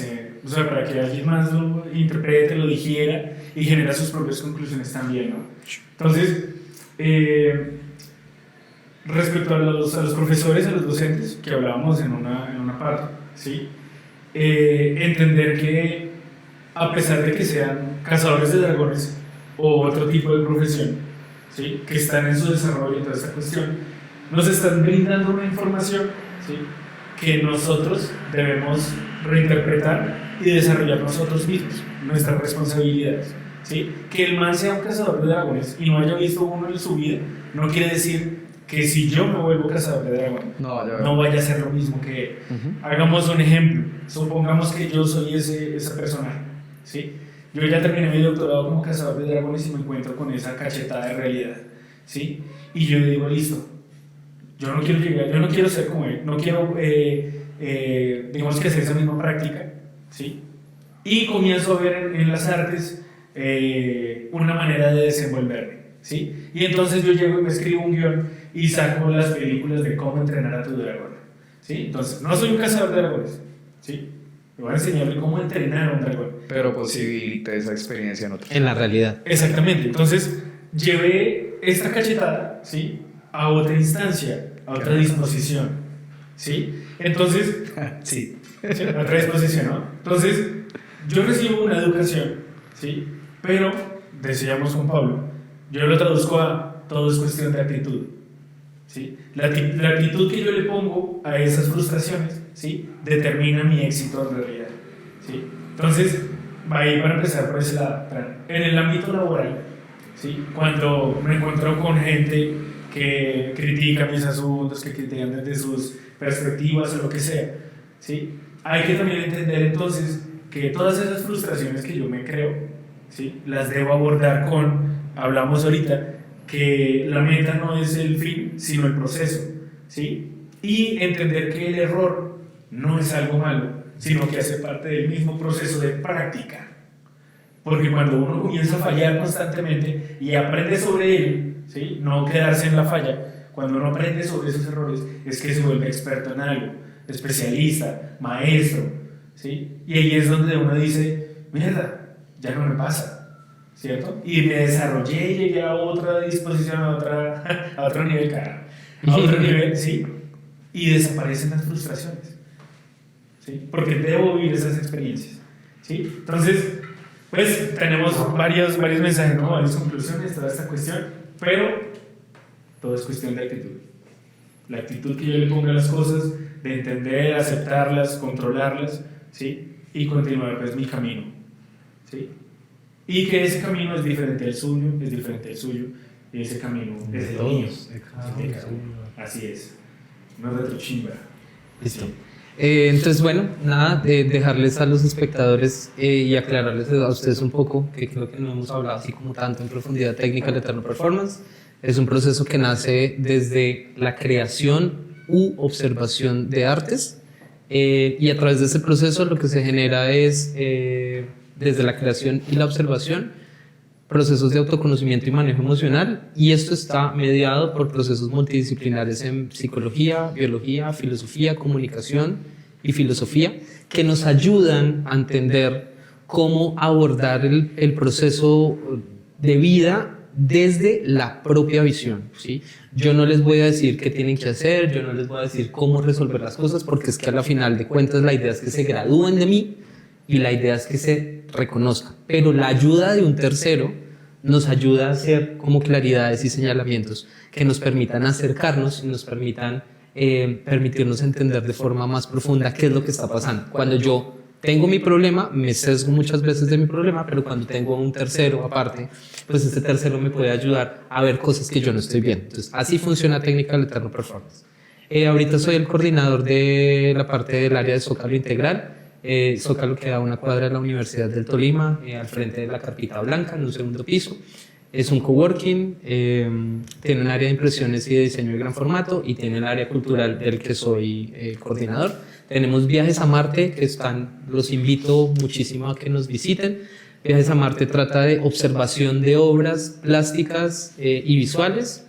para que alguien más lo interprete, lo digiera y genera sus propias conclusiones también, ¿no? Entonces, respecto a los profesores, a los docentes, que hablábamos en una parte, ¿sí? Entender que a pesar de que sean cazadores de dragones o otro tipo de profesión, ¿sí? Que están en su desarrollo y toda esta cuestión, nos están brindando una información, ¿sí? Que nosotros debemos reinterpretar y desarrollar nosotros mismos, nuestras responsabilidades, ¿sí? Que el man sea un cazador de dragones y no haya visto uno en su vida, no quiere decir que si yo me vuelvo cazador de dragones, no vaya a ser lo mismo que él. Hagamos un ejemplo, supongamos que yo soy ese personaje, ¿sí? Yo ya terminé mi doctorado como cazador de dragones y me encuentro con esa cachetada de realidad, ¿sí? Y yo digo, listo, yo no quiero ser como él, no quiero, digamos que hacer esa misma práctica, ¿sí? Y comienzo a ver en las artes una manera de desenvolverme, ¿sí? Y entonces yo llego y me escribo un guión y saco las películas de cómo entrenar a tu dragón, ¿sí? Entonces, no soy un cazador de dragones, ¿sí? Me voy a enseñarle cómo entrenar a un dragón. Pero posibilita esa experiencia en otro. En la realidad. Exactamente, entonces llevé esta cachetada, ¿sí? A otra instancia, a otra disposición, ¿sí? Entonces, sí. ¿sí? A otra disposición, ¿no? Entonces, yo recibo una educación, ¿sí? Pero, decíamos con Pablo, yo lo traduzco a todo es cuestión de actitud, ¿sí? La actitud que yo le pongo a esas frustraciones, ¿sí? Determina mi éxito en realidad, ¿sí? Entonces, ahí para empezar por ese lado. En el ámbito laboral, ¿sí? Cuando me encuentro con gente que critica mis asuntos, que critican desde sus perspectivas o lo que sea, ¿sí? Hay que también entender entonces que todas esas frustraciones que yo me creo, ¿sí? Las debo abordar hablamos ahorita, que la meta no es el fin, sino el proceso, ¿sí? Y entender que el error no es algo malo, sino que hace parte del mismo proceso de práctica. Porque cuando uno comienza a fallar constantemente y aprende sobre él, ¿sí? No quedarse en la falla, cuando uno aprende sobre esos errores es que se vuelve experto en algo, especialista, maestro, ¿sí? Y ahí es donde uno dice, mierda, ya no me pasa, ¿cierto? Y me desarrollé y llegué a otra disposición, a otro nivel, cara, a otro nivel, ¿sí? Y desaparecen las frustraciones, ¿sí? Porque debo vivir esas experiencias, ¿sí? Entonces, pues tenemos varios mensajes, ¿no? Varias conclusiones, toda esta cuestión, pero todo es cuestión de actitud. La actitud que yo le ponga a las cosas, de entender, aceptarlas, controlarlas, ¿sí? Y continuar pues mi camino, ¿sí? Y que ese camino es diferente al suyo, y ese camino es el mío. Así es. No retrochimba. Listo. Entonces, bueno, nada, dejarles a los espectadores y aclararles a ustedes un poco, que creo que no hemos hablado así como tanto en profundidad técnica del Eterno Performance. Es un proceso que nace desde la creación u observación de artes Y a través de ese proceso lo que se genera es, desde la creación y la observación, procesos de autoconocimiento y manejo emocional, y esto está mediado por procesos multidisciplinares en psicología, biología, filosofía, comunicación y filosofía, que nos ayudan a entender cómo abordar el proceso de vida desde la propia visión, ¿sí? Yo no les voy a decir qué tienen que hacer, yo no les voy a decir cómo resolver las cosas, porque es que a la final de cuentas la idea es que se gradúen de mí y la idea es que se reconozcan, pero la ayuda de un tercero nos ayuda a hacer como claridades y señalamientos que nos permitan acercarnos y nos permitan permitirnos entender de forma más profunda qué es lo que está pasando. Cuando yo tengo mi problema, me sesgo muchas veces de mi problema, pero cuando tengo un tercero aparte, pues ese tercero me puede ayudar a ver cosas que yo no estoy viendo. Entonces, así funciona Técnica del Eterno Performance. Ahorita soy el coordinador de la parte del área de Zócalo Integral. Zócalo queda a una cuadra de la Universidad del Tolima, al frente de la Carpita Blanca, en un segundo piso. Es un coworking, tiene un área de impresiones y de diseño de gran formato y tiene el área cultural del que soy coordinador. Tenemos Viajes a Marte que los invito muchísimo a que nos visiten. Viajes a Marte trata de observación de obras plásticas y visuales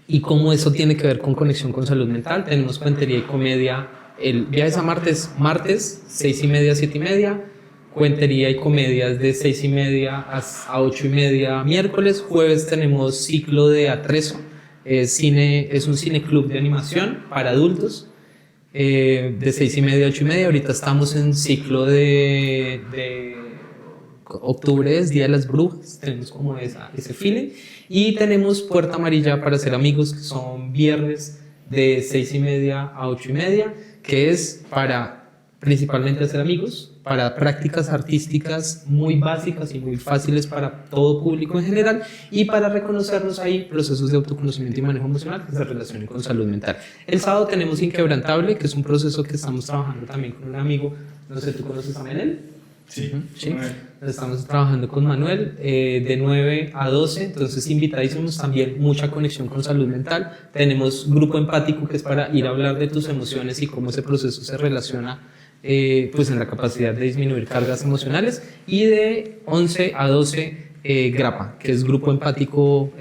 y cómo eso tiene que ver con conexión con salud mental. Tenemos cuentería y comedia. El Viajes a Marte es martes, 6:30, 7:30. Cuentería y comedias de 6:30 a 8:30 miércoles. Jueves tenemos ciclo de Atrezo. Es un cineclub de animación para adultos. De 6:30 a 8:30. Ahorita estamos en ciclo de octubre, es Día de las Brujas. Tenemos como ese feeling. Y tenemos Puerta Amarilla para hacer amigos, que son viernes de 6:30 a 8:30, que es para principalmente hacer amigos, para prácticas artísticas muy básicas y muy fáciles para todo público en general, y para reconocernos ahí procesos de autoconocimiento y manejo emocional que se relacionen con salud mental. El sábado tenemos Inquebrantable, que es un proceso que estamos trabajando también con un amigo. No sé, ¿tú conoces a Manuel? Sí. ¿Sí? Estamos trabajando con Manuel de 9 a 12, entonces invitadísimos. También mucha conexión con salud mental. Tenemos grupo empático, que es para ir a hablar de tus emociones y cómo ese proceso se relaciona pues en la capacidad de disminuir cargas emocionales. Y de 11 a 12 GRAPA, que es grupo empático,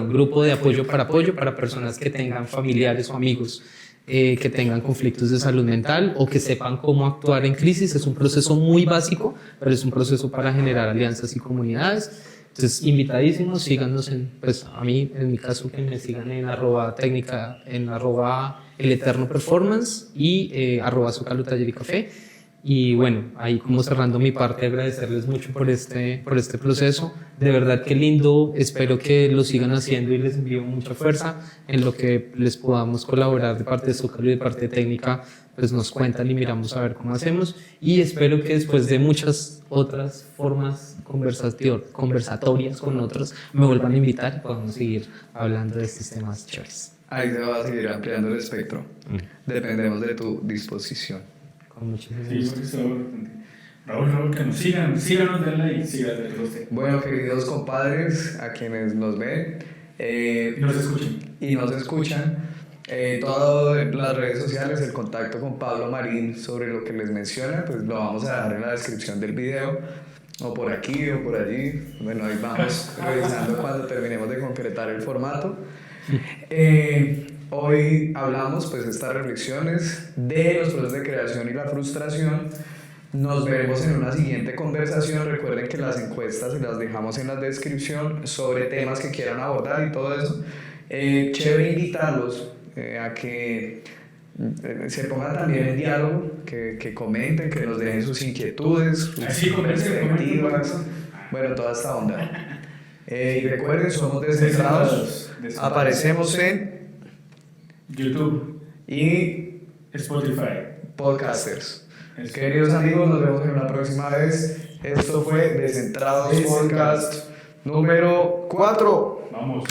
grupo de apoyo para personas que tengan familiares o amigos que tengan conflictos de salud mental o que sepan cómo actuar en crisis. Es un proceso muy básico, pero es un proceso para generar alianzas y comunidades. Entonces, invitadísimos, síganos pues a mí, en mi caso, que me sigan en @técnica, en @el Eterno Performance y @Zócalo Taller y Café. Y bueno, ahí como cerrando mi parte, agradecerles mucho por este proceso. De verdad que lindo, espero que lo sigan haciendo y les envío mucha fuerza en lo que les podamos colaborar de parte de Zócalo y de parte de Técnica. Pues nos cuentan y miramos a ver cómo hacemos, y espero que después de muchas otras formas conversatorias con otros me vuelvan a invitar y podamos seguir hablando de estos temas chéveres. Ahí se va a seguir ampliando el espectro. Dependemos de tu disposición. Con muchísimo Sí, gusto. porque eso, Raúl, que nos síganos, denle like, síganos de usted. Bueno, queridos compadres, a quienes nos ven Nos escuchen. y nos escuchan, todo en las redes sociales, el contacto con Pablo Marín sobre lo que les menciona, pues lo vamos a dejar en la descripción del video, o por aquí o por allí. Bueno, ahí vamos revisando cuando terminemos de concretar el formato. Hoy hablamos pues estas reflexiones de los procesos de creación y la frustración. Nos veremos en una siguiente conversación. Recuerden que las encuestas se las dejamos en la descripción sobre temas que quieran abordar y todo eso. Chévere invitarlos a que se pongan también en diálogo, que comenten, que nos dejen sus inquietudes, sus perspectivas, bueno, toda esta onda. Y recuerden, somos Descentrados. Aparecemos en YouTube y Spotify. Podcasters. Queridos amigos, nos vemos en una próxima vez. Esto fue Descentrados Podcast número 4. Vamos.